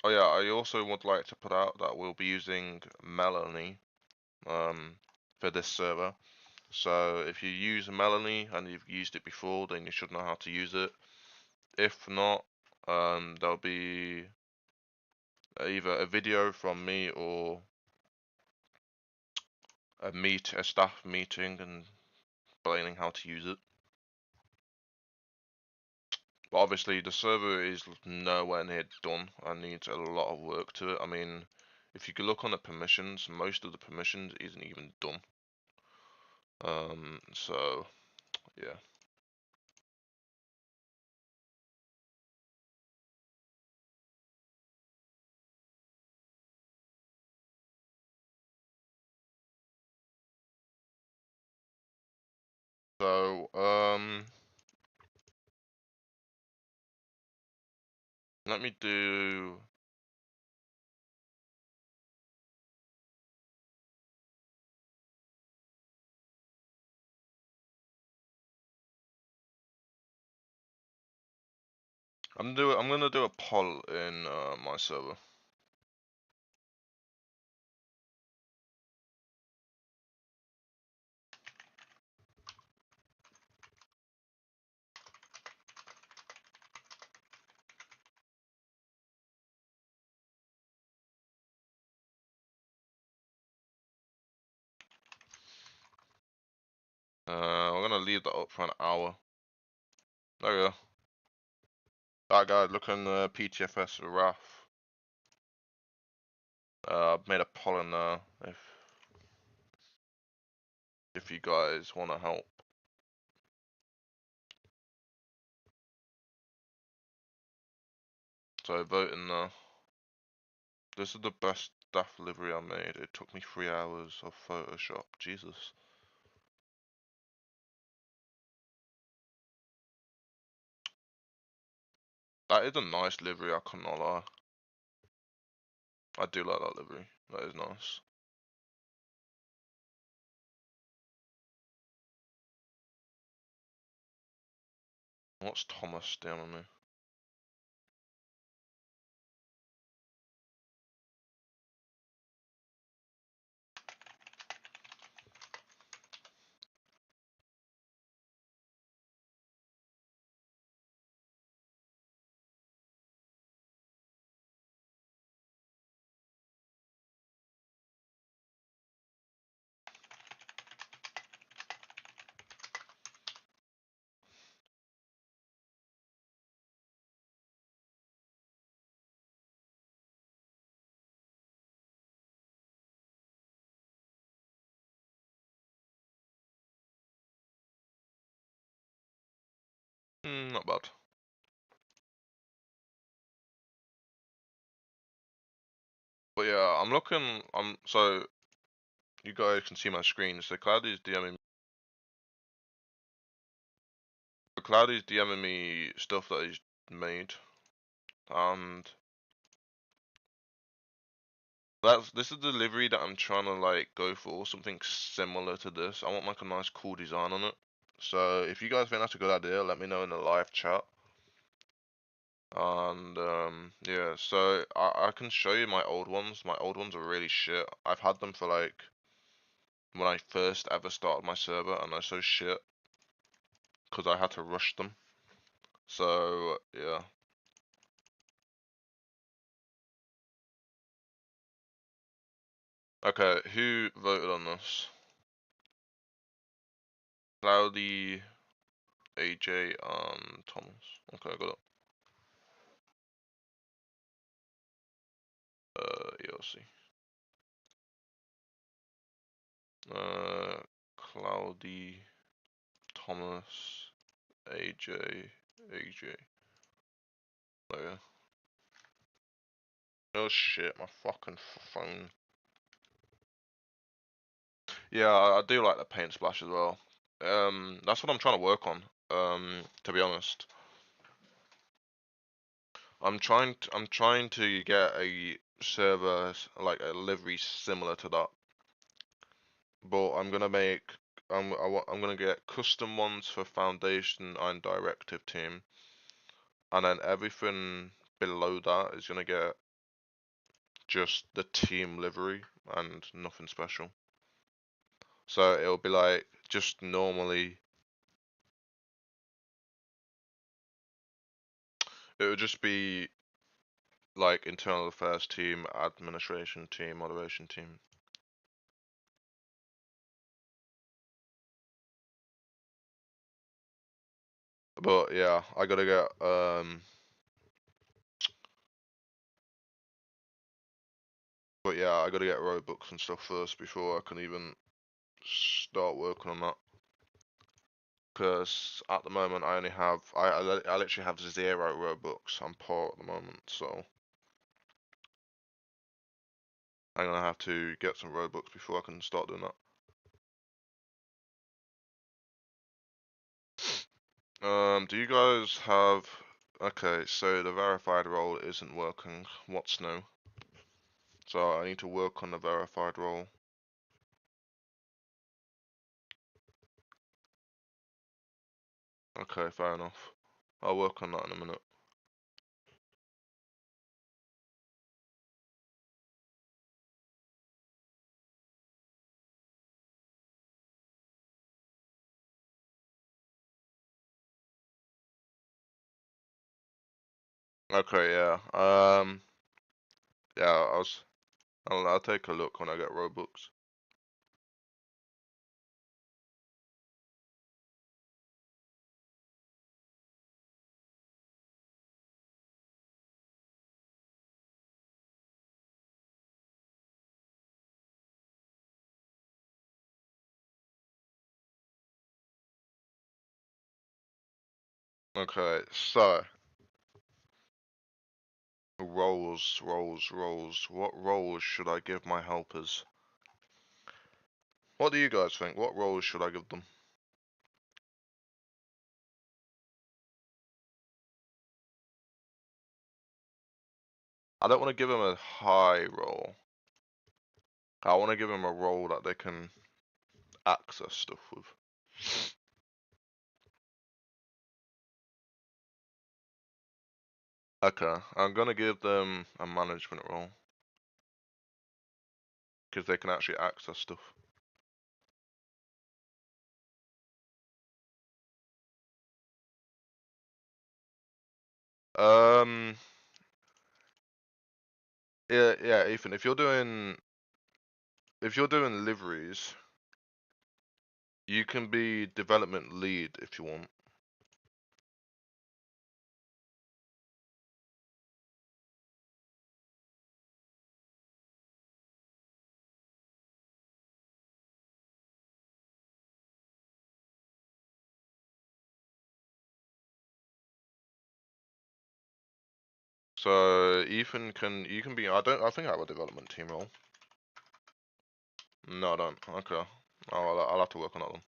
Speaker 2: Oh yeah, I also would like to put out that we'll be using Melanie for this server. So if you use Melanie and you've used it before, then you should know how to use it. If not, there'll be either a video from me or a staff meeting and explaining how to use it. But obviously the server is nowhere near done and needs a lot of work to it. I mean, if you could look on the permissions, most of the permissions isn't even done. So yeah. So let me do. I'm gonna do a poll in my server. I'm gonna leave that up for an hour. There we go. That guy looking PTFS Raf. I've made a poll in there if you guys wanna help. So vote in there. This is the best staff livery I made. It took me 3 hours of Photoshop. Jesus. That is a nice livery, I cannot lie. I do like that livery. That is nice. What's Thomas doing me? Not bad. But yeah, I'm looking. So you guys can see my screen. So Cloudy's DMing. Cloudy's DMing me stuff that he's made, and this is the delivery that I'm trying to like go for. Something similar to this. I want like a nice cool design on it. So if you guys think that's a good idea, let me know in the live chat. And yeah, so I can show you my old ones. My old ones are really shit. I've had them for like when I first ever started my server, and they're so shit because I had to rush them. So yeah. Okay, who voted on this? Cloudy, AJ, and Thomas. Okay, I got it. ERLC. Cloudy, Thomas, AJ. Oh yeah. Oh shit, my fucking phone. Yeah, I do like the paint splash as well. That's what I'm trying to work on. To be honest, I'm trying to get a server like a livery similar to that, but I'm gonna make I'm gonna get custom ones for Foundation and Directive team, and then everything below that is gonna get just the team livery and nothing special. So it'll be like just normally. It would just be like internal affairs team, administration team, moderation team. But yeah, I gotta get but yeah, I gotta get roadbooks and stuff first before I can even start working on that. Because at the moment I only have I literally have 0 roadbooks. I'm poor at the moment, so I'm gonna have to get some roadbooks before I can start doing that. Do you guys have? Okay, so the verified role isn't working. What's new? So I need to work on the verified role. Okay, fair enough. I'll work on that in a minute. Okay, yeah. Yeah, I'll take a look when I get Robux. Okay, so roles. What roles should I give my helpers? What do you guys think? What roles should I give them? I don't want to give them a high role. I want to give them a role that they can access stuff with. Okay, I'm gonna give them a management role because they can actually access stuff. Um, yeah, Ethan, if you're doing liveries, you can be development lead if you want. So Ethan you can be, I think I have a development team role. No, I don't. Okay. Oh, I'll have to work on that then.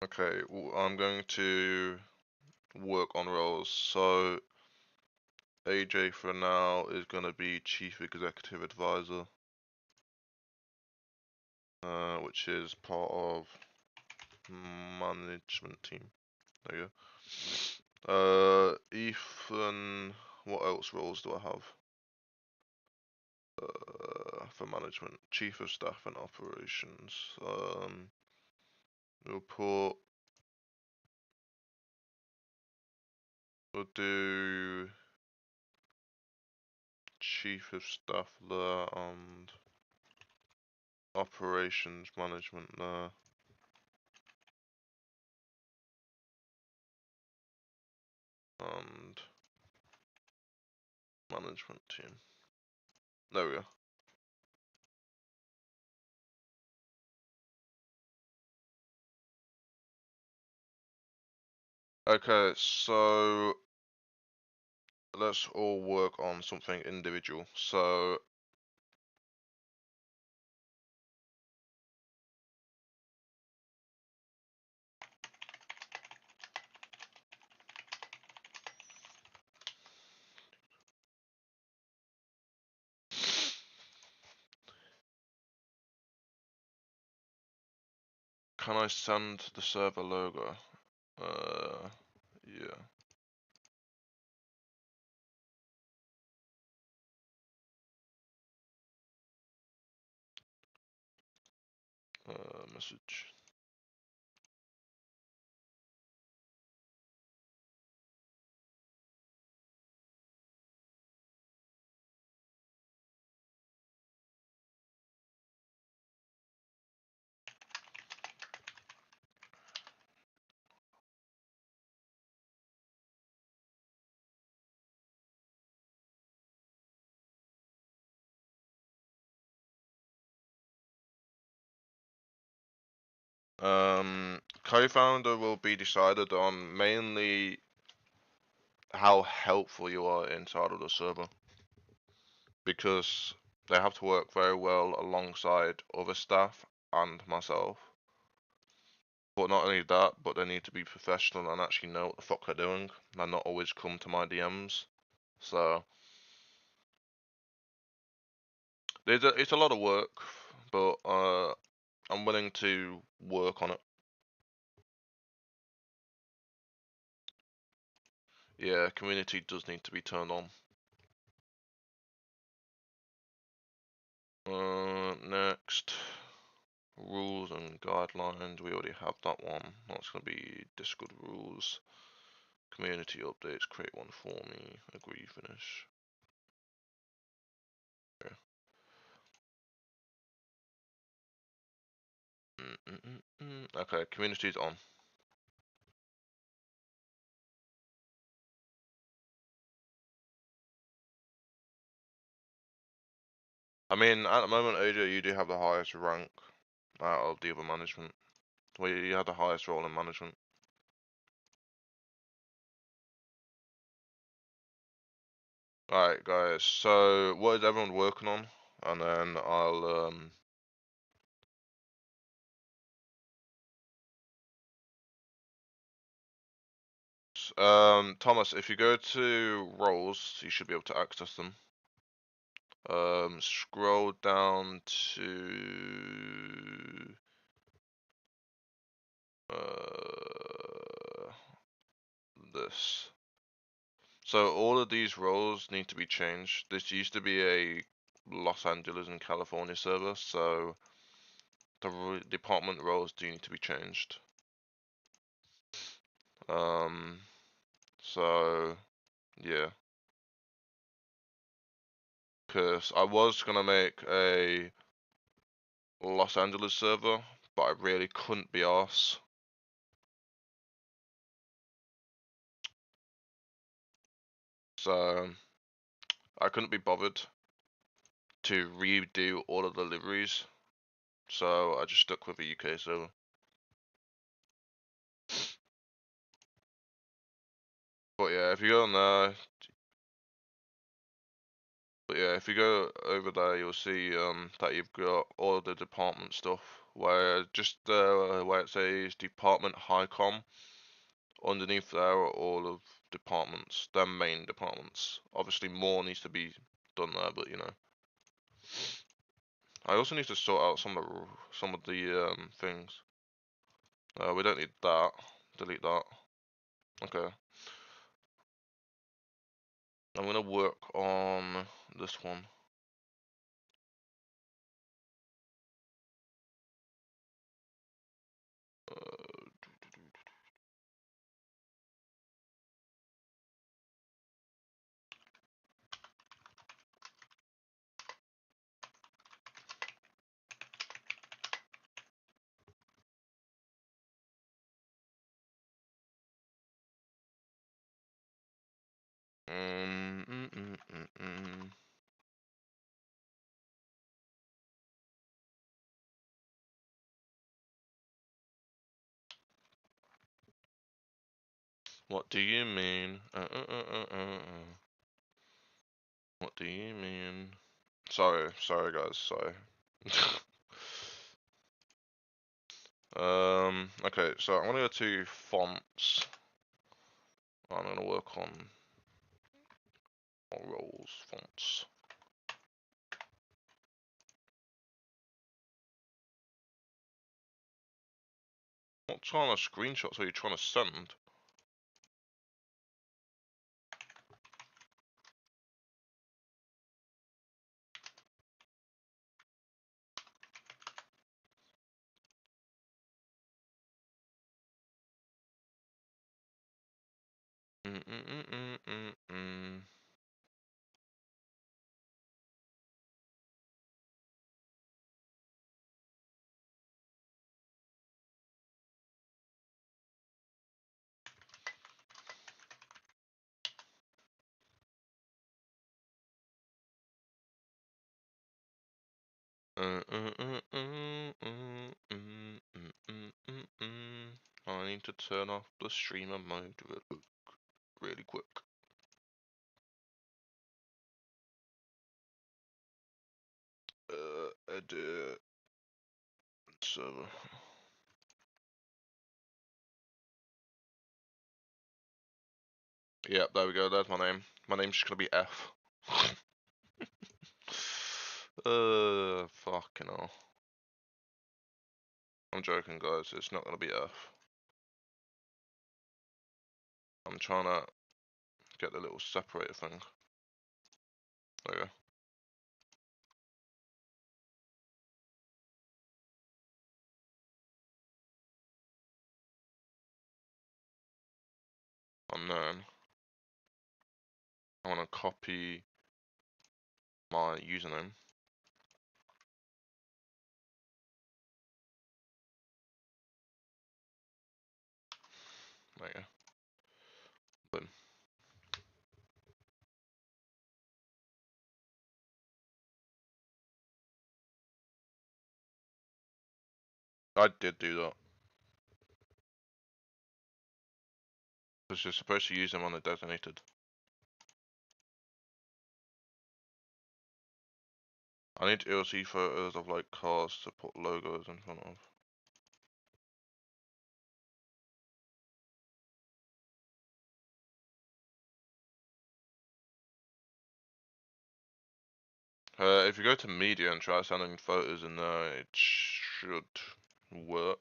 Speaker 2: Okay, I'm going to work on roles. So AJ for now is going to be Chief Executive Advisor, which is part of management team. There you go. Ethan, what else roles do I have? For management, Chief of Staff and Operations. Report. We'll do Chief of Staff there and Operations Management there. And management team. There we go. Okay, so let's all work on something individual. So can I send the server logo? Yeah. Message. Co-founder will be decided on mainly how helpful you are inside of the server, because they have to work very well alongside other staff and myself. But not only that, but they need to be professional and actually know what the fuck they're doing and not always come to my DMs. So it's a lot of work, but I'm willing to work on it. Yeah, community does need to be turned on. Next, rules and guidelines. We already have that one. That's gonna be Discord rules. Community updates. Create one for me. Agree. Finish. Yeah. Okay, community's on. I mean, at the moment, AJ, you do have the highest rank out of the other management. Well, you have the highest role in management. Alright, guys, so what is everyone working on? And then I'll, Thomas, if you go to roles, you should be able to access them. Scroll down to this. So all of these roles need to be changed. This used to be a Los Angeles and California server, so the department roles do need to be changed. So yeah. Because I was gonna make a Los Angeles server, but I really couldn't be arsed. So I couldn't be bothered to redo all of the liveries, so I just stuck with a UK server. But yeah, if you go on there, if you go over there, you'll see that you've got all of the department stuff. Where just where it says Department Highcom, underneath there are all of departments, their main departments. Obviously, more needs to be done there, but you know. I also need to sort out some of the things. We don't need that. Delete that. Okay. I'm gonna work on this one. Mm, mm, mm, mm, mm. What do you mean? What do you mean? Sorry guys, sorry. Okay, so I'm gonna go to fonts. I'm gonna work on roles, fonts. What kind of screenshots are you trying to send? Mm mm mm mm mm mm. I need to turn off the streamer mode really quick. Edit server. Yep, there we go. There's my name. My name's just gonna be F. Fucking hell. I'm joking, guys. It's not gonna be F. I'm trying to get the little separator thing. There we go. And then I want to copy my username. There you go. Boom. I did do that. Because you're supposed to use them on the designated. I need ERLC photos of like cars to put logos in front of. If you go to media and try sending photos in there, it should work.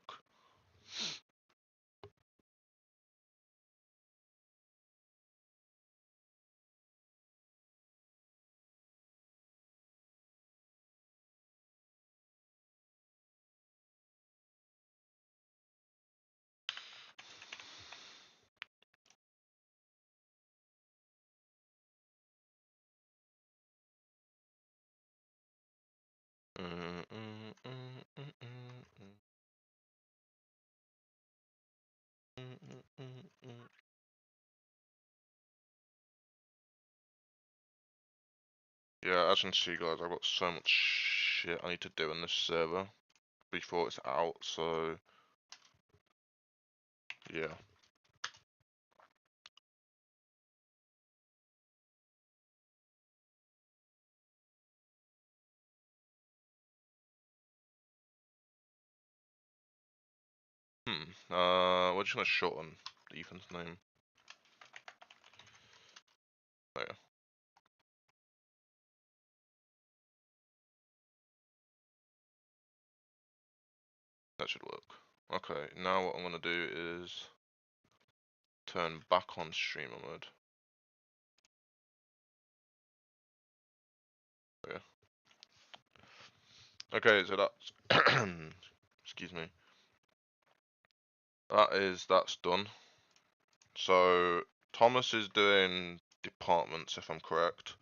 Speaker 2: Yeah, as you can see, guys, I've got so much shit I need to do in this server before it's out, so yeah. We're just gonna shorten Ethan's name. There. That should work. Okay, now what I'm gonna do is turn back on streamer mode. There. Okay, so that's excuse me. That's done. So Thomas is doing departments, if I'm correct.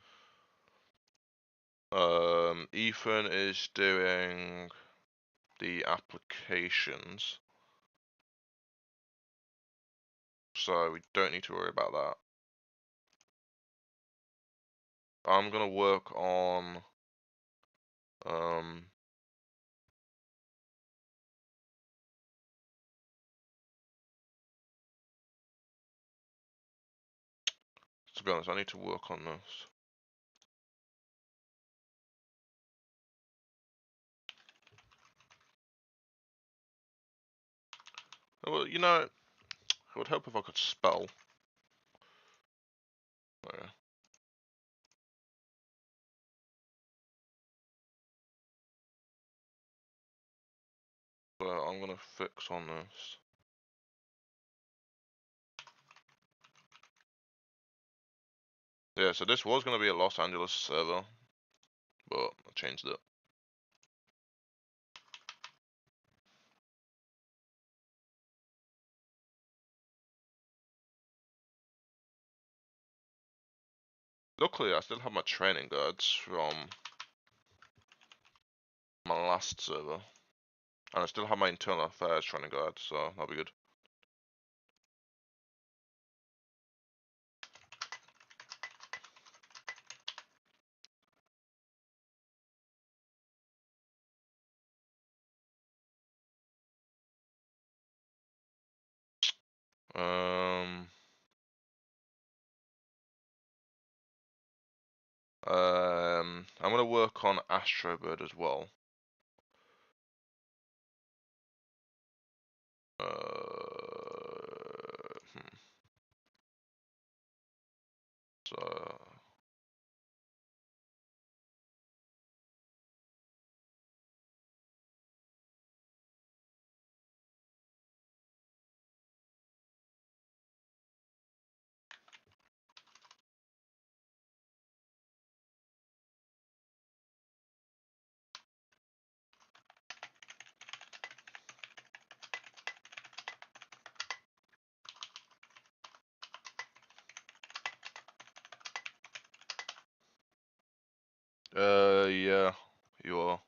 Speaker 2: Ethan is doing the applications, so we don't need to worry about that. I'm gonna work on to be honest, I need to work on this. Well, you know, it would help if I could spell. There. So I'm gonna fix on this. Yeah, so this was gonna be a Los Angeles server, but I changed it. Luckily, I still have my training guides from my last server, and I still have my internal affairs training guide, so that'll be good. I'm gonna work on Astrobird as well. So yeah, you are.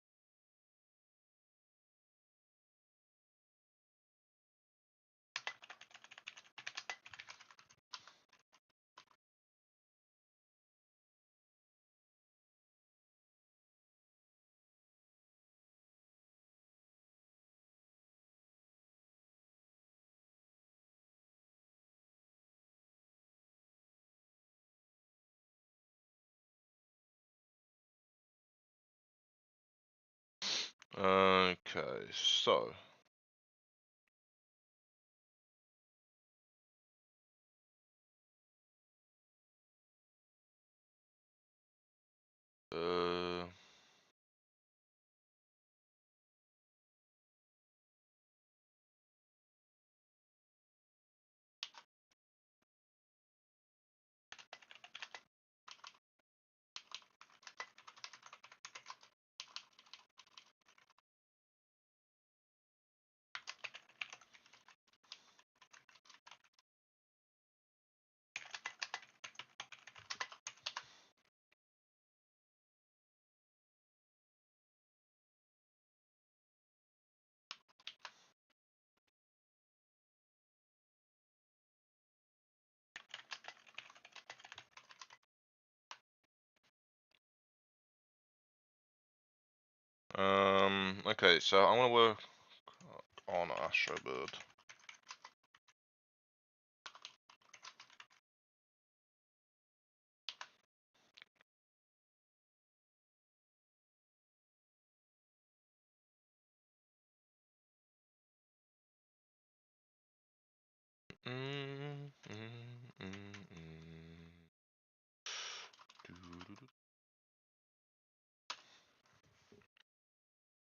Speaker 2: Okay, so okay, so I'm gonna work on Astrobird.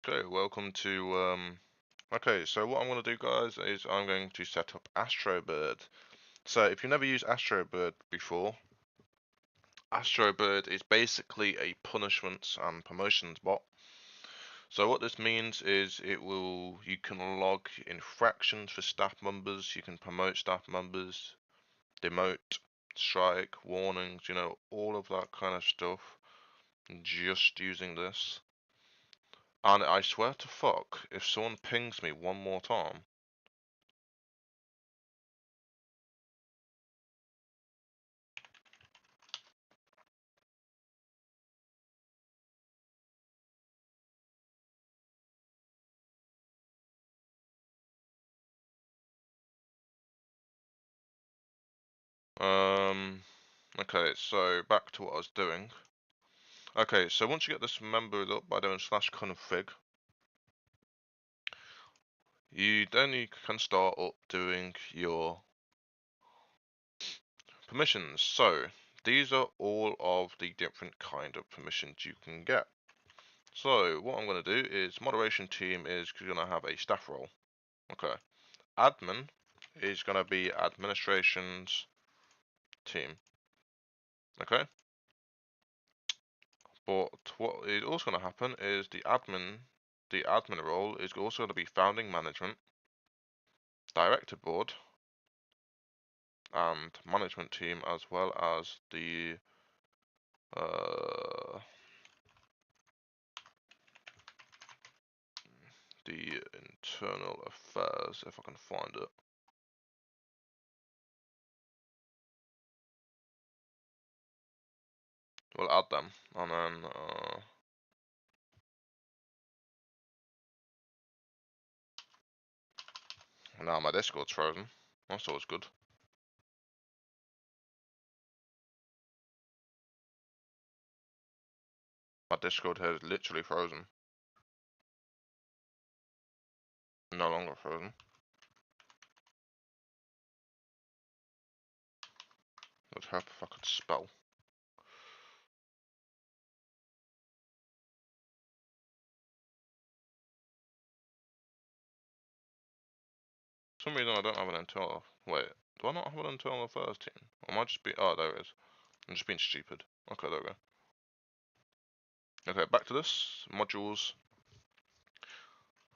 Speaker 2: Okay, welcome to okay, so what I'm going to do, guys, is I'm going to set up Astrobird. So if you've never used Astrobird before, Astrobird is basically a punishments and promotions bot. So what this means is you can log infractions for staff members, you can promote staff members, demote, strike, warnings, all of that kind of stuff, just using this. And I swear to fuck, if someone pings me one more time, okay, so back to what I was doing. Okay, so once you get this membered up by doing /config, you can start up doing your permissions. So these are all of the different kind of permissions you can get. So what I'm going to do is moderation team is going to have a staff role. Okay, admin is going to be administration's team. Okay. But what is also going to happen is the admin role is also going to be founding management, director board, and management team, as well as the internal affairs, if I can find it. We'll add them, and then now my Discord's frozen. That's always good. My Discord has literally frozen. No longer frozen. Let's hope if I could spell. For some reason I don't have an internal. Wait, do I not have an internal affairs team? Or am I just being? Oh, there it is. I'm just being stupid. Okay, there we go. Okay, back to this modules.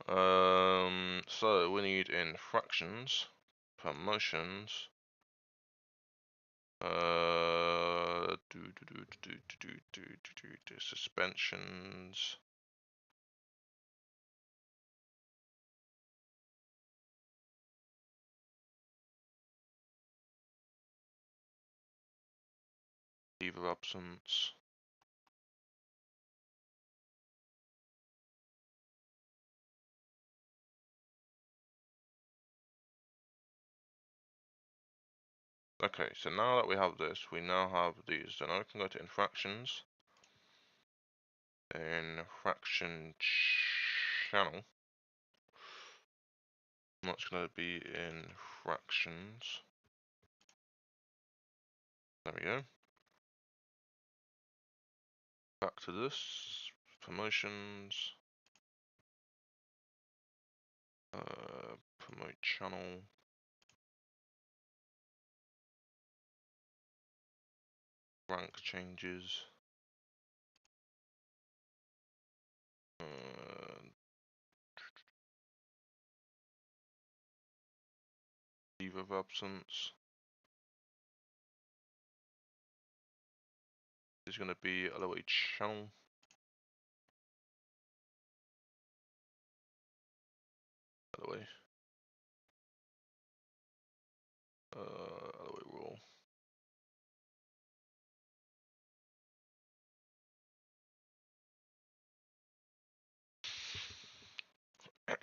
Speaker 2: So we need infractions, promotions, suspensions, leave of absence. Okay, so now that we have this, we now have these. So now we can go to infractions. Infraction channel. That's going to be infractions. There we go. Back to this. Promotions. Promote channel. Rank changes. Leave of absence. Is going to be LOA channel. LOA. LOA rule. I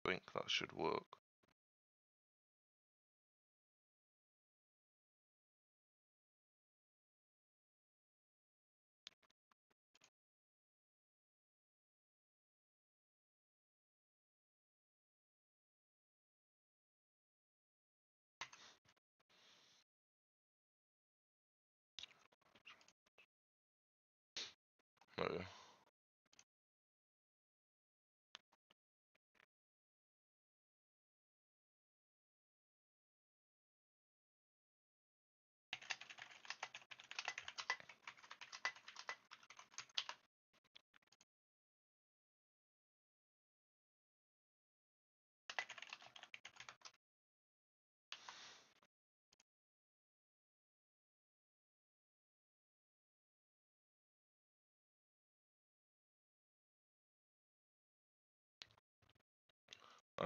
Speaker 2: think that should work. So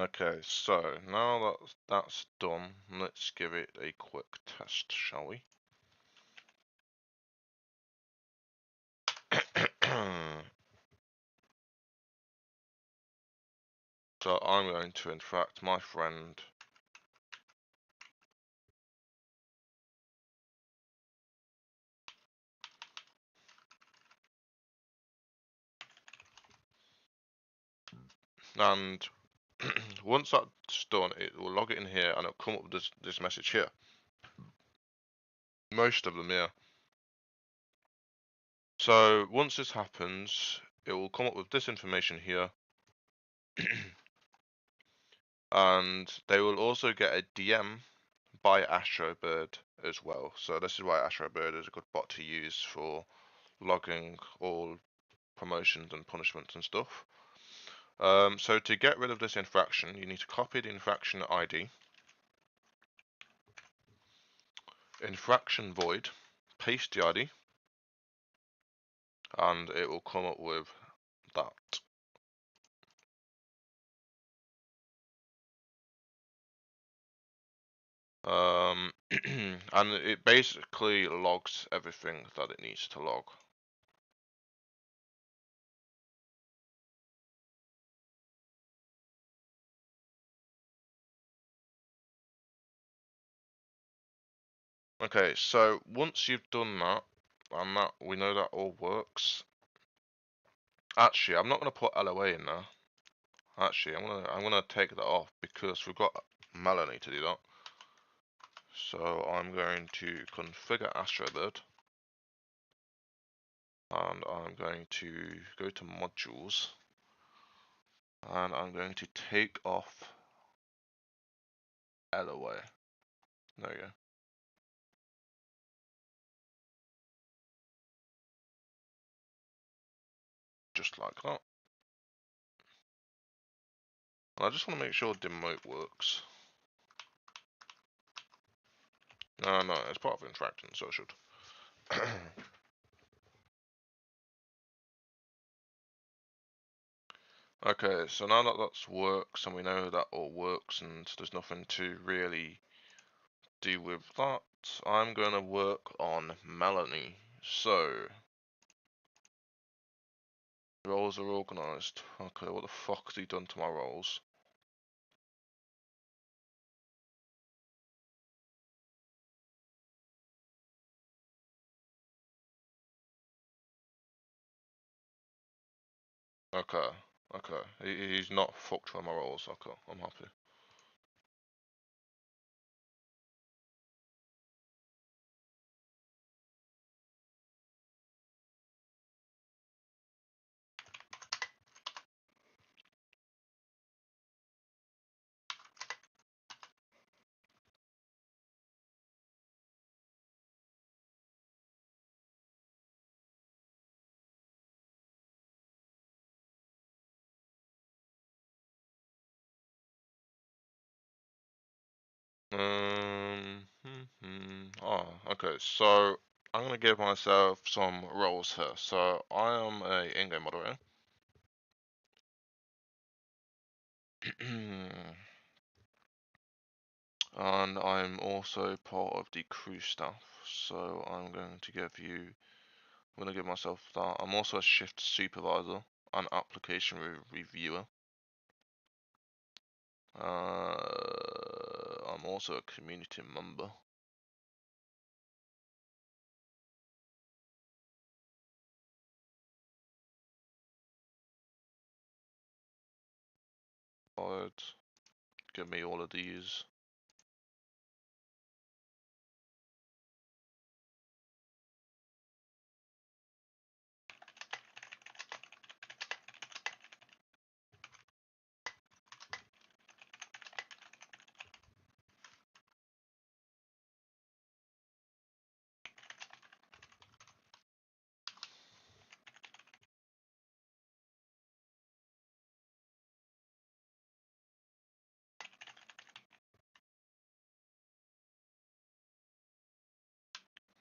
Speaker 2: okay, so now that that's done, let's give it a quick test, shall we? So I'm going to infract my friend. And once that's done, it will log it in here and it'll come up with this message here. Most of them, yeah. So once this happens, it will come up with this information here. And they will also get a DM by Astrobird as well. So this is why Astrobird is a good bot to use for logging all promotions and punishments and stuff. So to get rid of this infraction, you need to copy the infraction ID, infraction void, paste the ID, and it will come up with that. And it basically logs everything that it needs to log. Okay, so once you've done that, and that we know that all works. Actually, I'm not gonna put LOA in there. Actually, I'm gonna take that off because we've got Melanie to do that. So I'm going to configure Astrobird, and I'm going to go to modules, and I'm going to take off LOA. There we go. Just like that. And I just want to make sure demote works. No, it's part of interacting, so it should. Okay, so now that that's works and we know that all works and there's nothing to really do with that, I'm going to work on Melanie. So, roles are organised. Okay, what the fuck has he done to my roles? Okay, he's not fucked with my roles. Okay, I'm happy. Oh, okay, so I'm gonna give myself some roles here. So I am a in-game moderator. And I'm also part of the crew staff, so I'm going to give myself that. I'm also a shift supervisor and application reviewer. I'm also a community member. Give me all of these.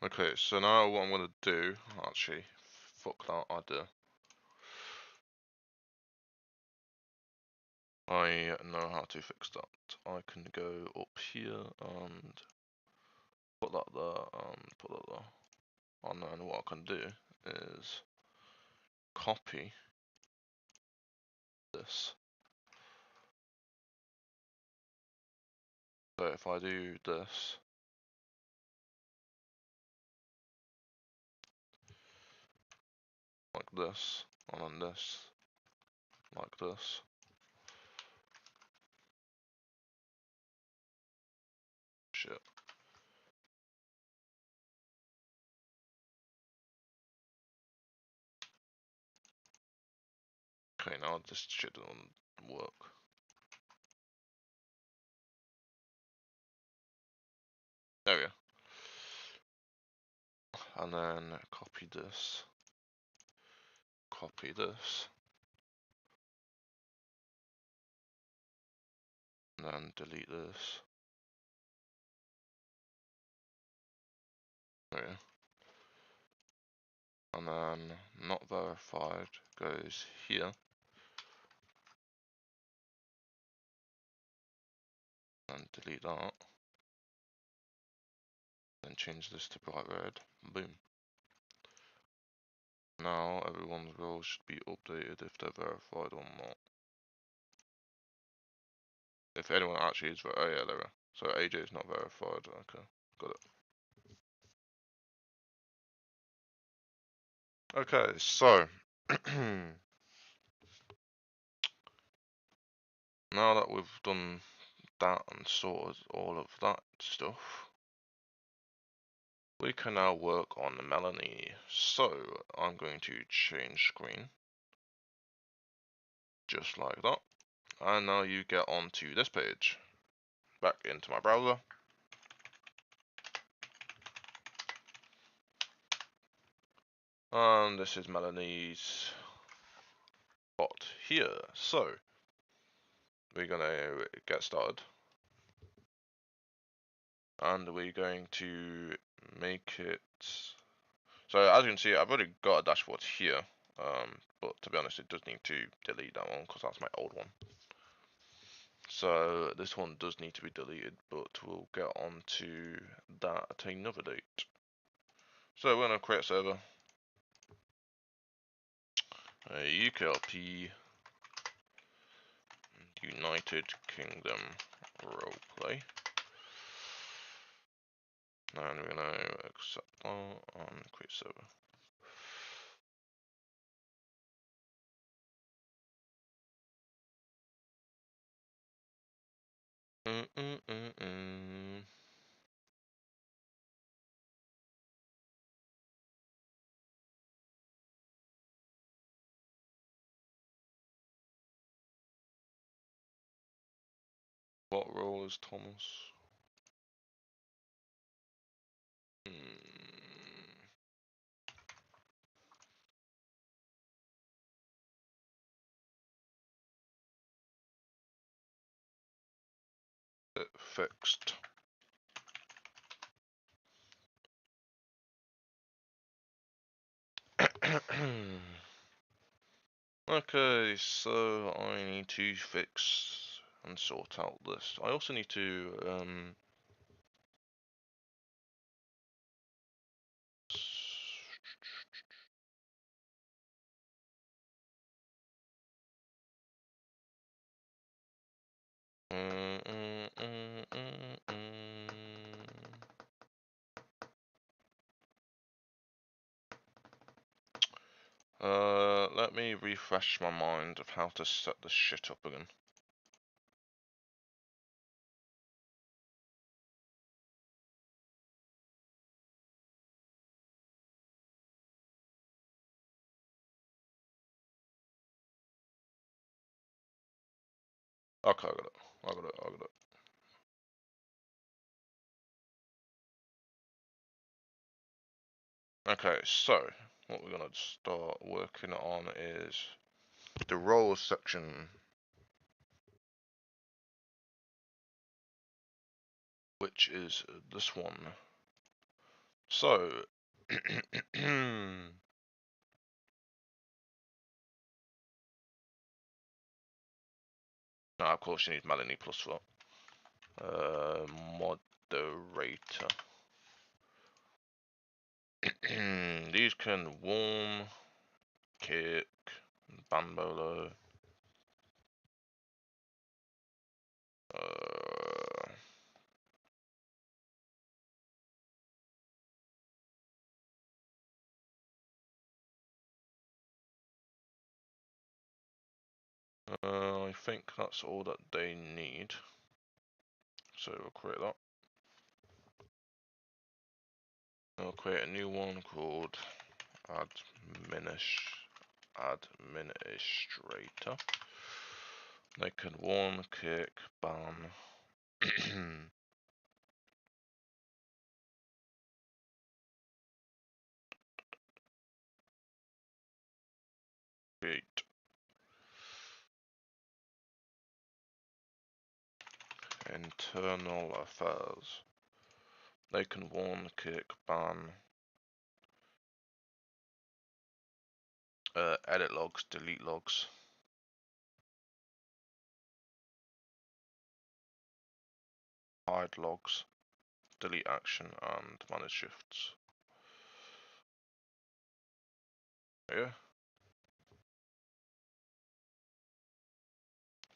Speaker 2: Okay, so now what I'm gonna do, actually, fuck that idea. I know how to fix that. I can go up here and put that there and put that there. And then what I can do is copy this. So if I do this, like this, and then this, like this. Shit. Okay, now this shit doesn't work. There we go. And then copy this, and then delete this. There we go. And then not verified goes here. And delete that. Then change this to bright red. Boom. Now everyone's roles should be updated if they're verified or not. If anyone actually is, oh yeah, there we are. So AJ is not verified. Okay, got it. Okay, so now that we've done that and sorted all of that stuff, we can now work on Melanie. So I'm going to change screen, just like that. And now you get onto this page. Back into my browser. And this is Melanie's bot here. So we're gonna get started. And we're going to make it, so as you can see, I've already got a dashboard here, but to be honest, it does need to delete that one because that's my old one. So this one does need to be deleted, but we'll get on to that at another date. So we're going to create a server, a UKRP United Kingdom roleplay. And we're going to accept that and create server. What role is Thomas? It fixed. Okay, so I need to fix and sort out this. I also need to let me refresh my mind of how to set this shit up again. Okay, I got it. Okay, so what we're gonna start working on is the roles section, which is this one. So, no, of course you need Melanie plus for that. Moderator. These can warm, kick, bambolo. I think that's all that they need. So we'll create that. I'll create a new one called administrator. They can warn, kick, ban. Create. Internal affairs. They can warn, kick, ban. Edit logs, delete logs. Hide logs. Delete action and manage shifts. Yeah.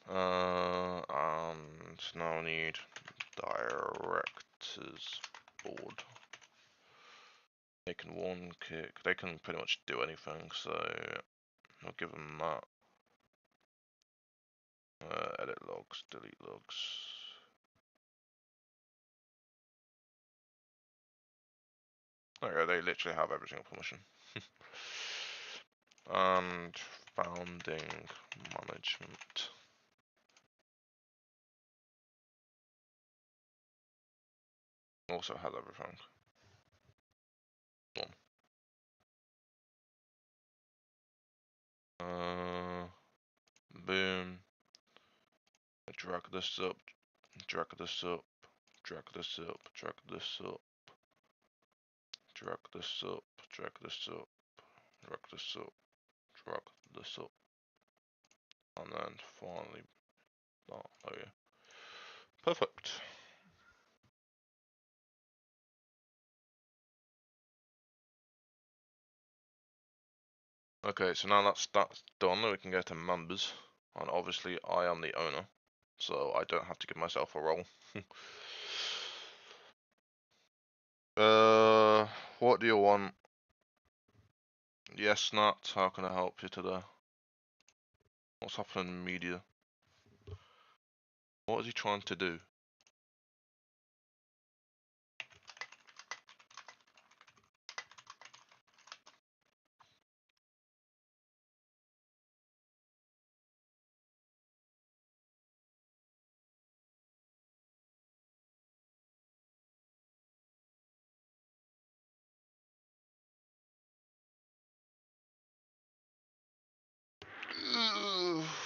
Speaker 2: And now I need directors board. They can warn, kick. They can pretty much do anything, so I'll give them that. Edit logs, delete logs. Okay, they literally have every single permission. And founding management. Also has everything. Boom. Boom. Drag this up, drag this up, drag this up, drag this up, drag this up, drag this up, drag this up, drag this up, and then finally, oh yeah, perfect. Okay, so now that's done, we can go to members, and obviously I am the owner, so I don't have to give myself a role. What do you want? Yes, Nat, how can I help you today? What's happening in media? What is he trying to do?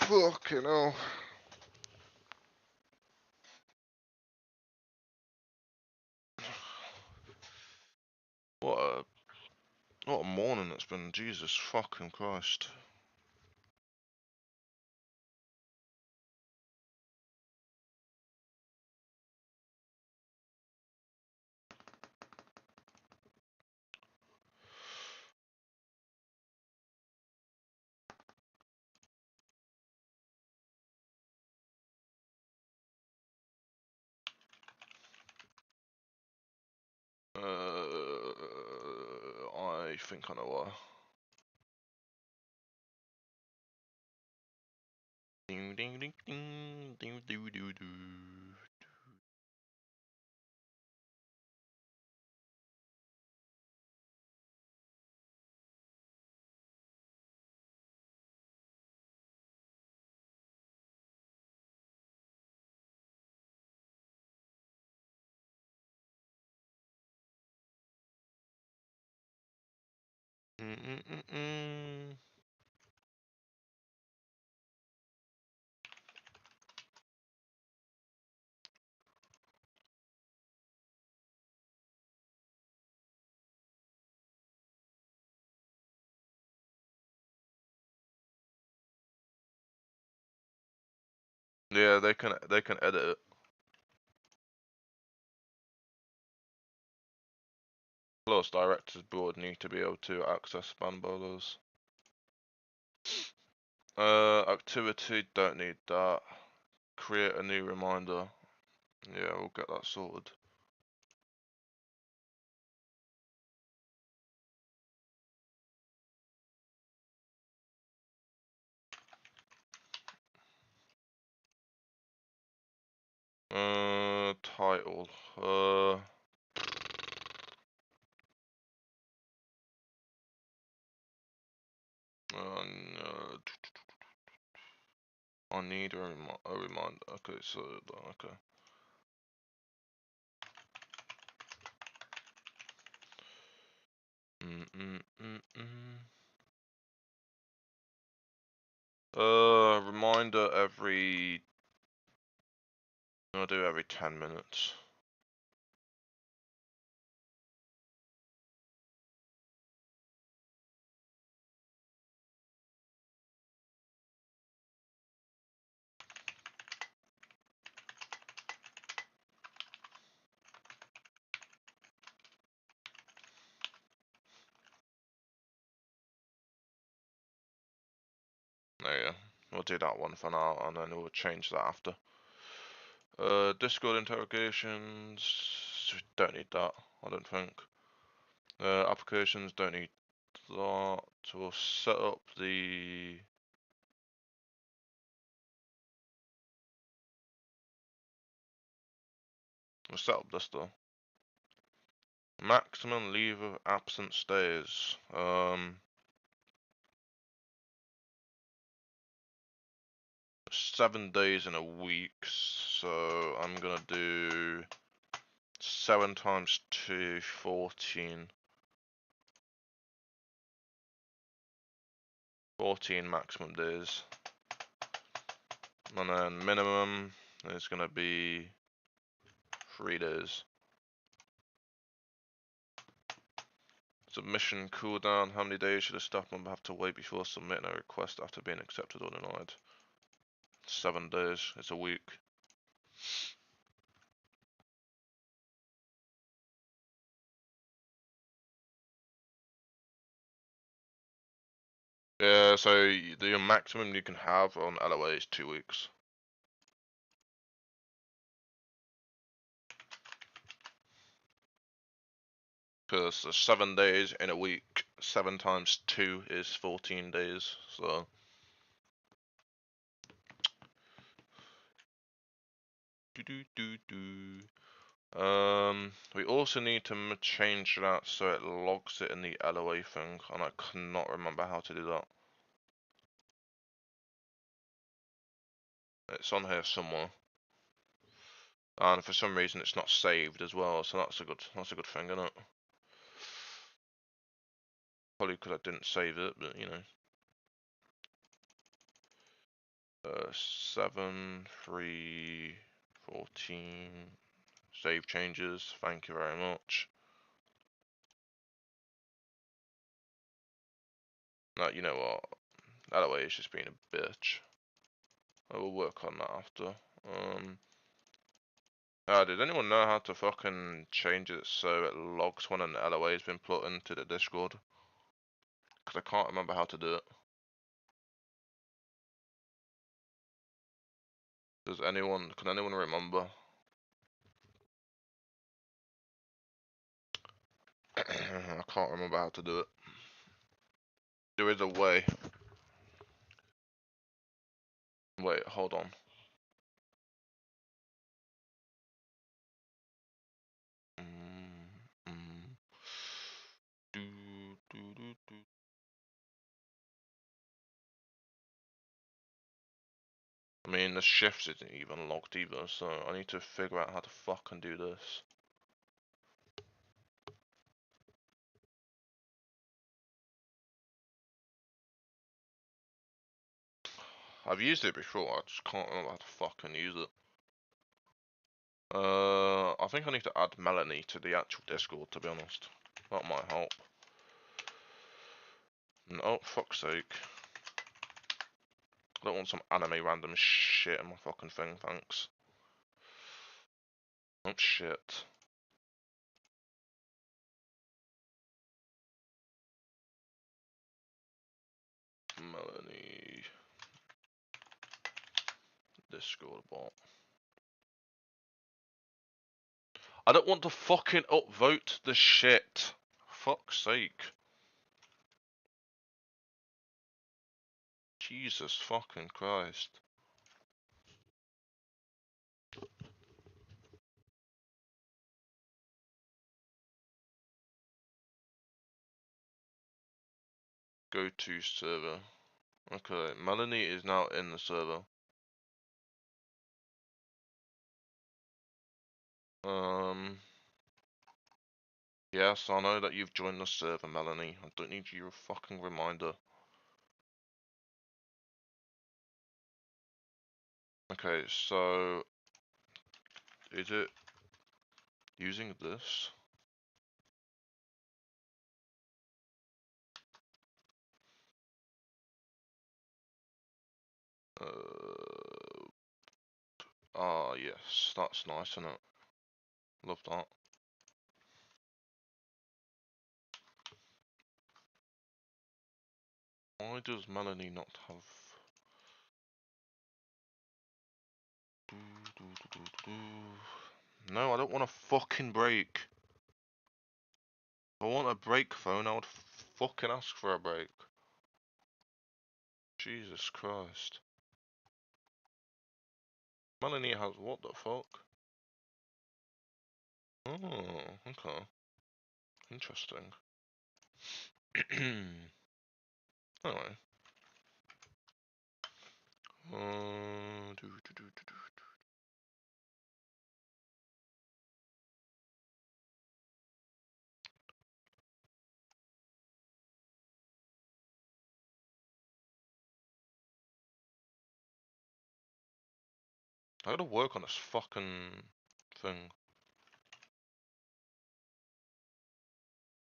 Speaker 2: Fucking hell. What a morning it's been, Jesus fucking Christ. I think I know why. Ding ding ding ding ding doo doo doo. Mm -mm -mm -mm. Yeah, they can edit it. Plus, directors board need to be able to access spam folders. Activity, don't need that. Create a new reminder. Yeah, we'll get that sorted. Title. I need a reminder. Okay, so okay. Reminder every. I'll do every 10 minutes. There you go. We'll do that one for now, and then we'll change that after. Discord interrogations. Don't need that. I don't think. Applications don't need that. So we'll set up the. We'll set up this though. Maximum leave of absence days. 7 days in a week, so I'm gonna do 7 times 2, 14. 14 maximum days. And then minimum is gonna be 3 days. Submission cooldown. How many days should a staff member have to wait before submitting a request after being accepted or denied? 7 days. It's a week. Yeah, so the maximum you can have on LOA is 2 weeks. Because there's 7 days in a week. 7 times 2 is 14 days, so. We also need to change that so it logs it in the LOA thing, and I cannot remember how to do that. It's on here somewhere, and for some reason it's not saved as well. So that's a good thing, isn't it? Probably because I didn't save it, but you know. 7, 3, 14. Save changes. Thank you very much. No, you know what? LOA is just being a bitch. I will work on that after. Did anyone know how to fucking change it so it logs when an LOA has been put into the Discord? Because I can't remember how to do it. Can anyone remember? I can't remember how to do it. There is a way. Wait, hold on. I mean, the shifts isn't even logged either, so I need to figure out how to fucking do this. I've used it before, I just can't remember how to fucking use it. I think I need to add Melanie to the actual Discord, to be honest. That might help. Oh, fuck's sake. I don't want some anime random shit in my fucking thing, thanks. Oh shit. Melanie. Discord bot. I don't want to fucking upvote the shit. Fuck's sake. Jesus fucking Christ. Go to server. Okay, Melanie is now in the server. Yes, I know that you've joined the server, Melanie. I don't need your fucking reminder. Okay, so is it using this? Yes, that's nice, isn't it? Love that. Why does Melanie not have... No, I don't want a fucking break. If I want a break phone, I would fucking ask for a break. Jesus Christ. Melanie has what the fuck? Oh, okay. Interesting. Anyway. I gotta work on this fucking thing.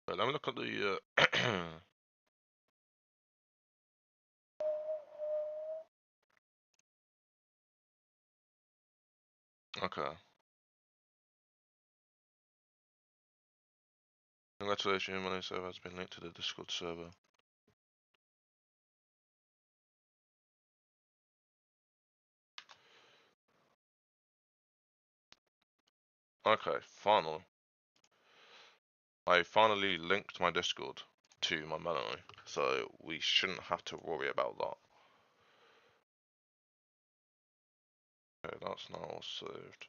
Speaker 2: Wait, let me look at the Okay. Congratulations, my server has been linked to the Discord server. Okay, finally. I finally linked my Discord to my Melanie, so we shouldn't have to worry about that. Okay, that's now saved.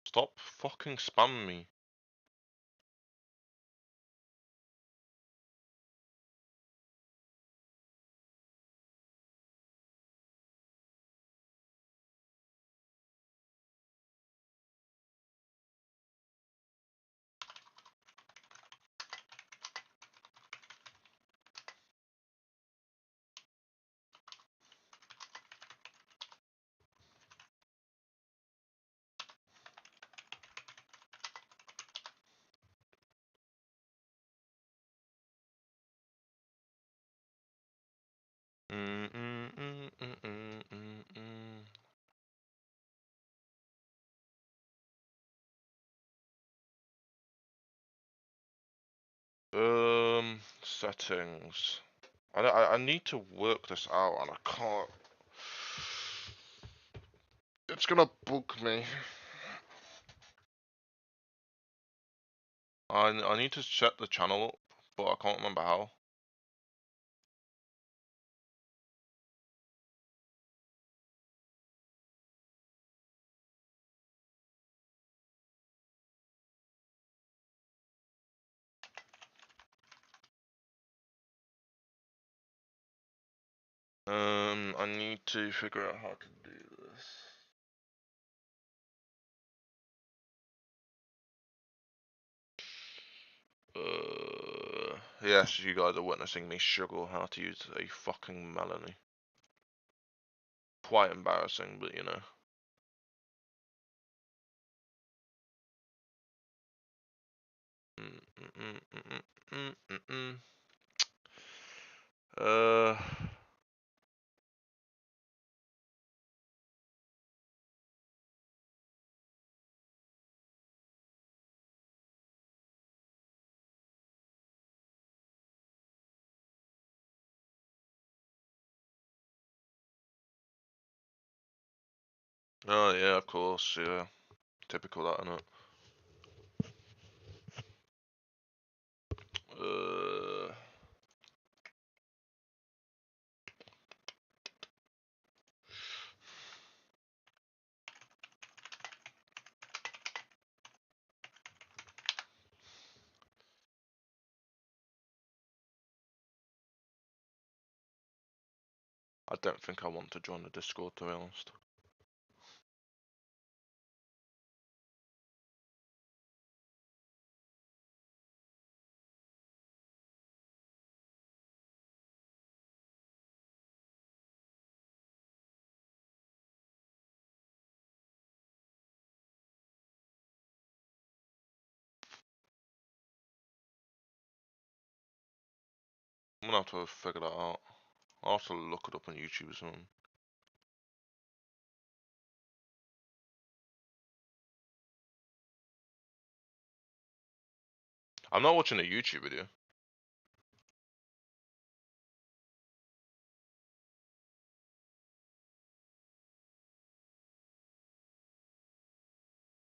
Speaker 2: Stop fucking spamming me. Settings. I need to work this out and I can't. It's gonna bug me. I need to set the channel up, but I can't remember how. I need to figure out how to do this. Yes, you guys are witnessing me struggle how to use a fucking Melanie. Quite embarrassing, but you know. Uh. Oh yeah, of course, yeah. Typical that, innit? Uh. I don't think I want to join the Discord, to be honest. I'm gonna have to figure that out. I'll have to look it up on YouTube or something. I'm not watching a YouTube video.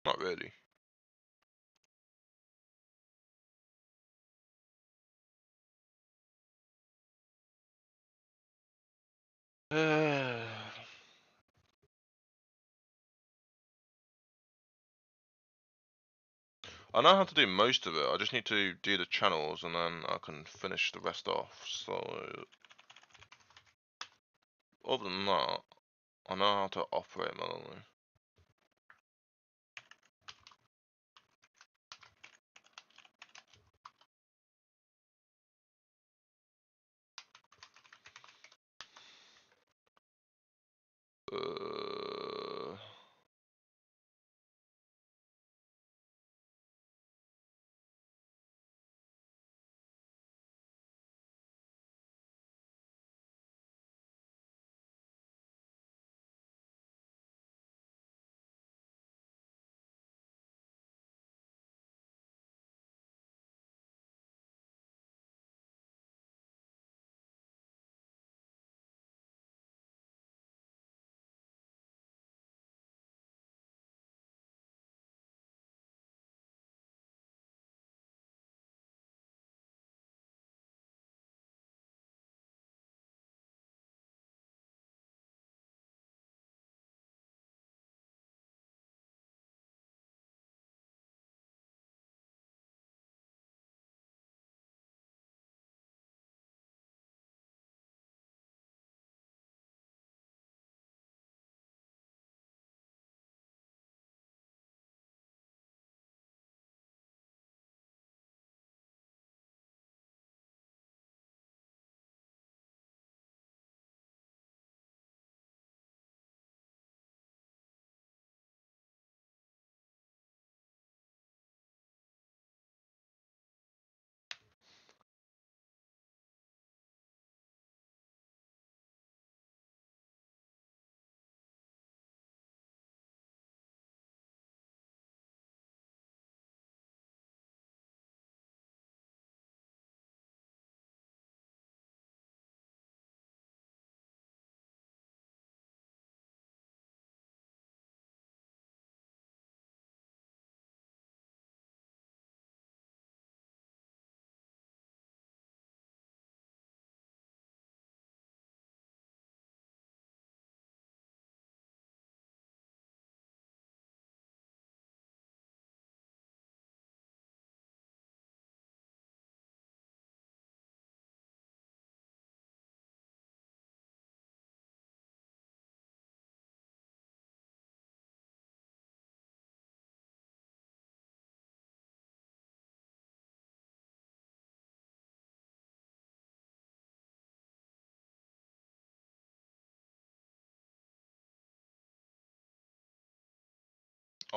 Speaker 2: Not really. I know how to do most of it. I just need to do the channels and then I can finish the rest off. So, other than that, I know how to operate Melanie. Uh,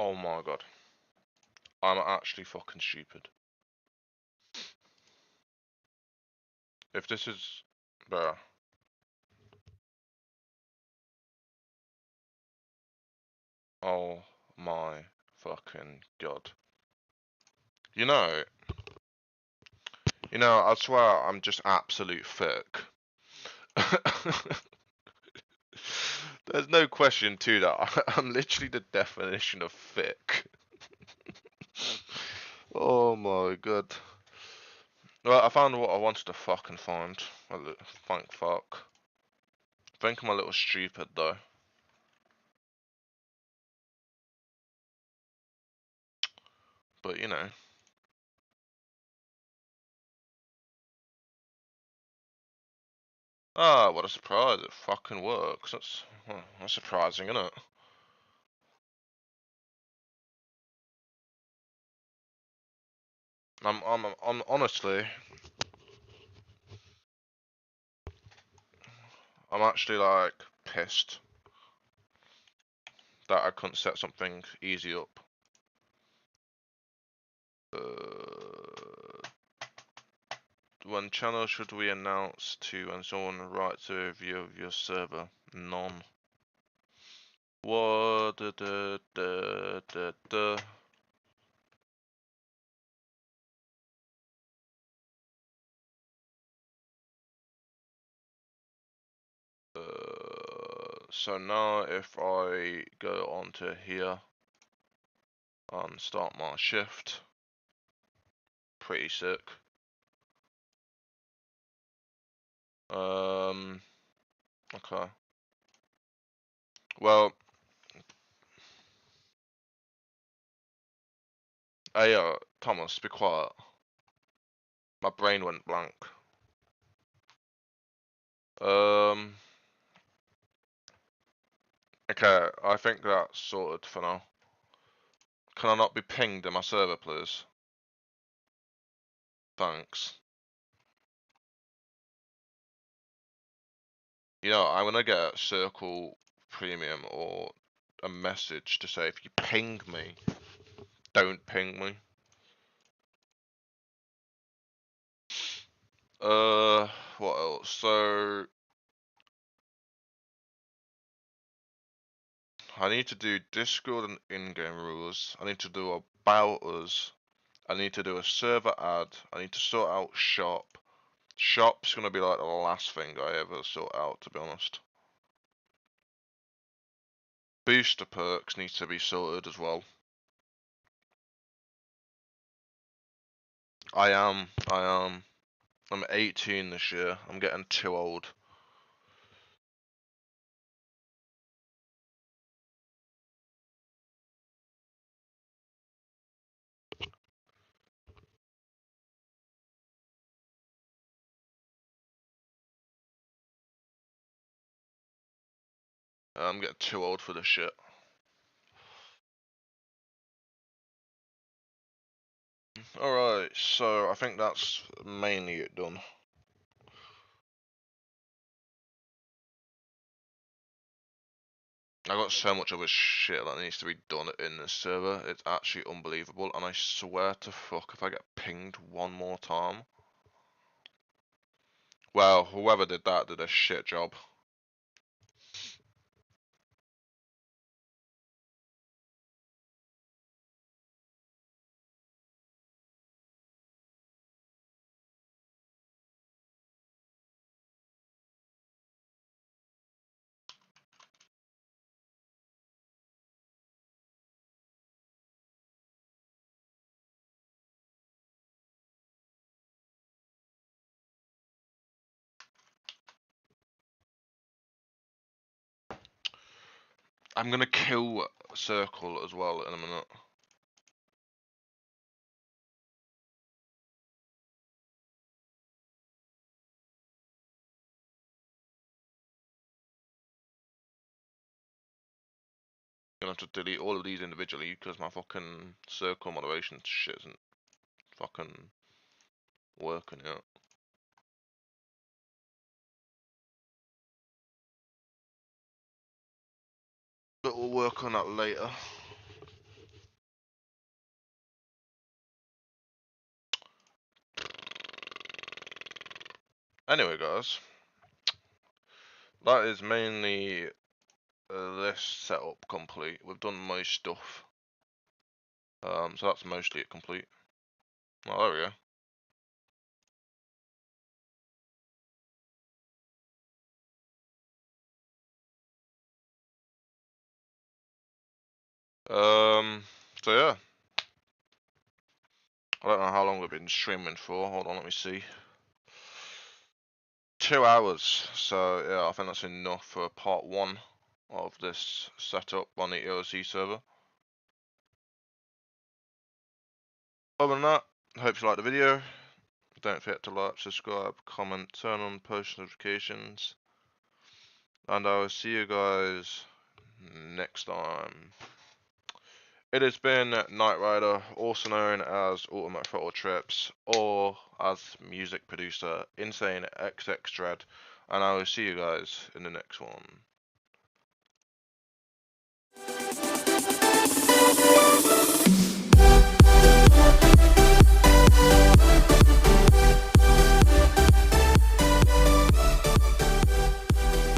Speaker 2: Oh my god. I'm actually fucking stupid. If this is... Bruh. Oh my fucking god. You know, I swear I'm just absolute thick. There's no question to that. I'm literally the definition of thick. Oh my god. Well, I found what I wanted to fucking find. Thank fuck. I think I'm a little stupid though. But you know. Ah, what a surprise! It fucking works. That's surprising, isn't it? I'm honestly, I'm actually like pissed that I couldn't set something easy up. When channel should we announce to and someone write to review of your server? None. What so now if I go onto here and start my shift, pretty sick. Okay. Well, hey, Thomas, be quiet. My brain went blank. Um, okay, I think that's sorted for now. Can I not be pinged in my server, please? Thanks. You know, I'm gonna get Circle Premium or a message to say if you ping me, don't ping me. What else? So I need to do Discord and in-game rules. I need to do about us. I need to do a server ad. I need to sort out shop. Shop's gonna be like the last thing I ever sort out, to be honest. Booster perks need to be sorted as well. I am. I'm 18 this year. I'm getting too old. I'm getting too old for this shit. Alright, so I think that's mainly it done. I got so much other shit that needs to be done in this server. It's actually unbelievable, and I swear to fuck if I get pinged one more time. Well, whoever did that did a shit job. I'm gonna kill Circle as well in a minute. I'm gonna have to delete all of these individually because my fucking Circle moderation shit isn't fucking working yet. But we'll work on that later. Anyway, guys, that is mainly this setup complete. We've done most stuff. So that's mostly it complete. Oh, there we go. So yeah. I don't know how long we've been streaming for. Hold on, let me see. 2 hours. So yeah, I think that's enough for part 1 of this setup on the ERLC server. Other than that, hope you liked the video. Don't forget to like, subscribe, comment, turn on post notifications. And I will see you guys next time. It has been Knight Rider, also known as Ultimate Throttle Trips, or as music producer Insane XX Dread, and I will see you guys in the next one.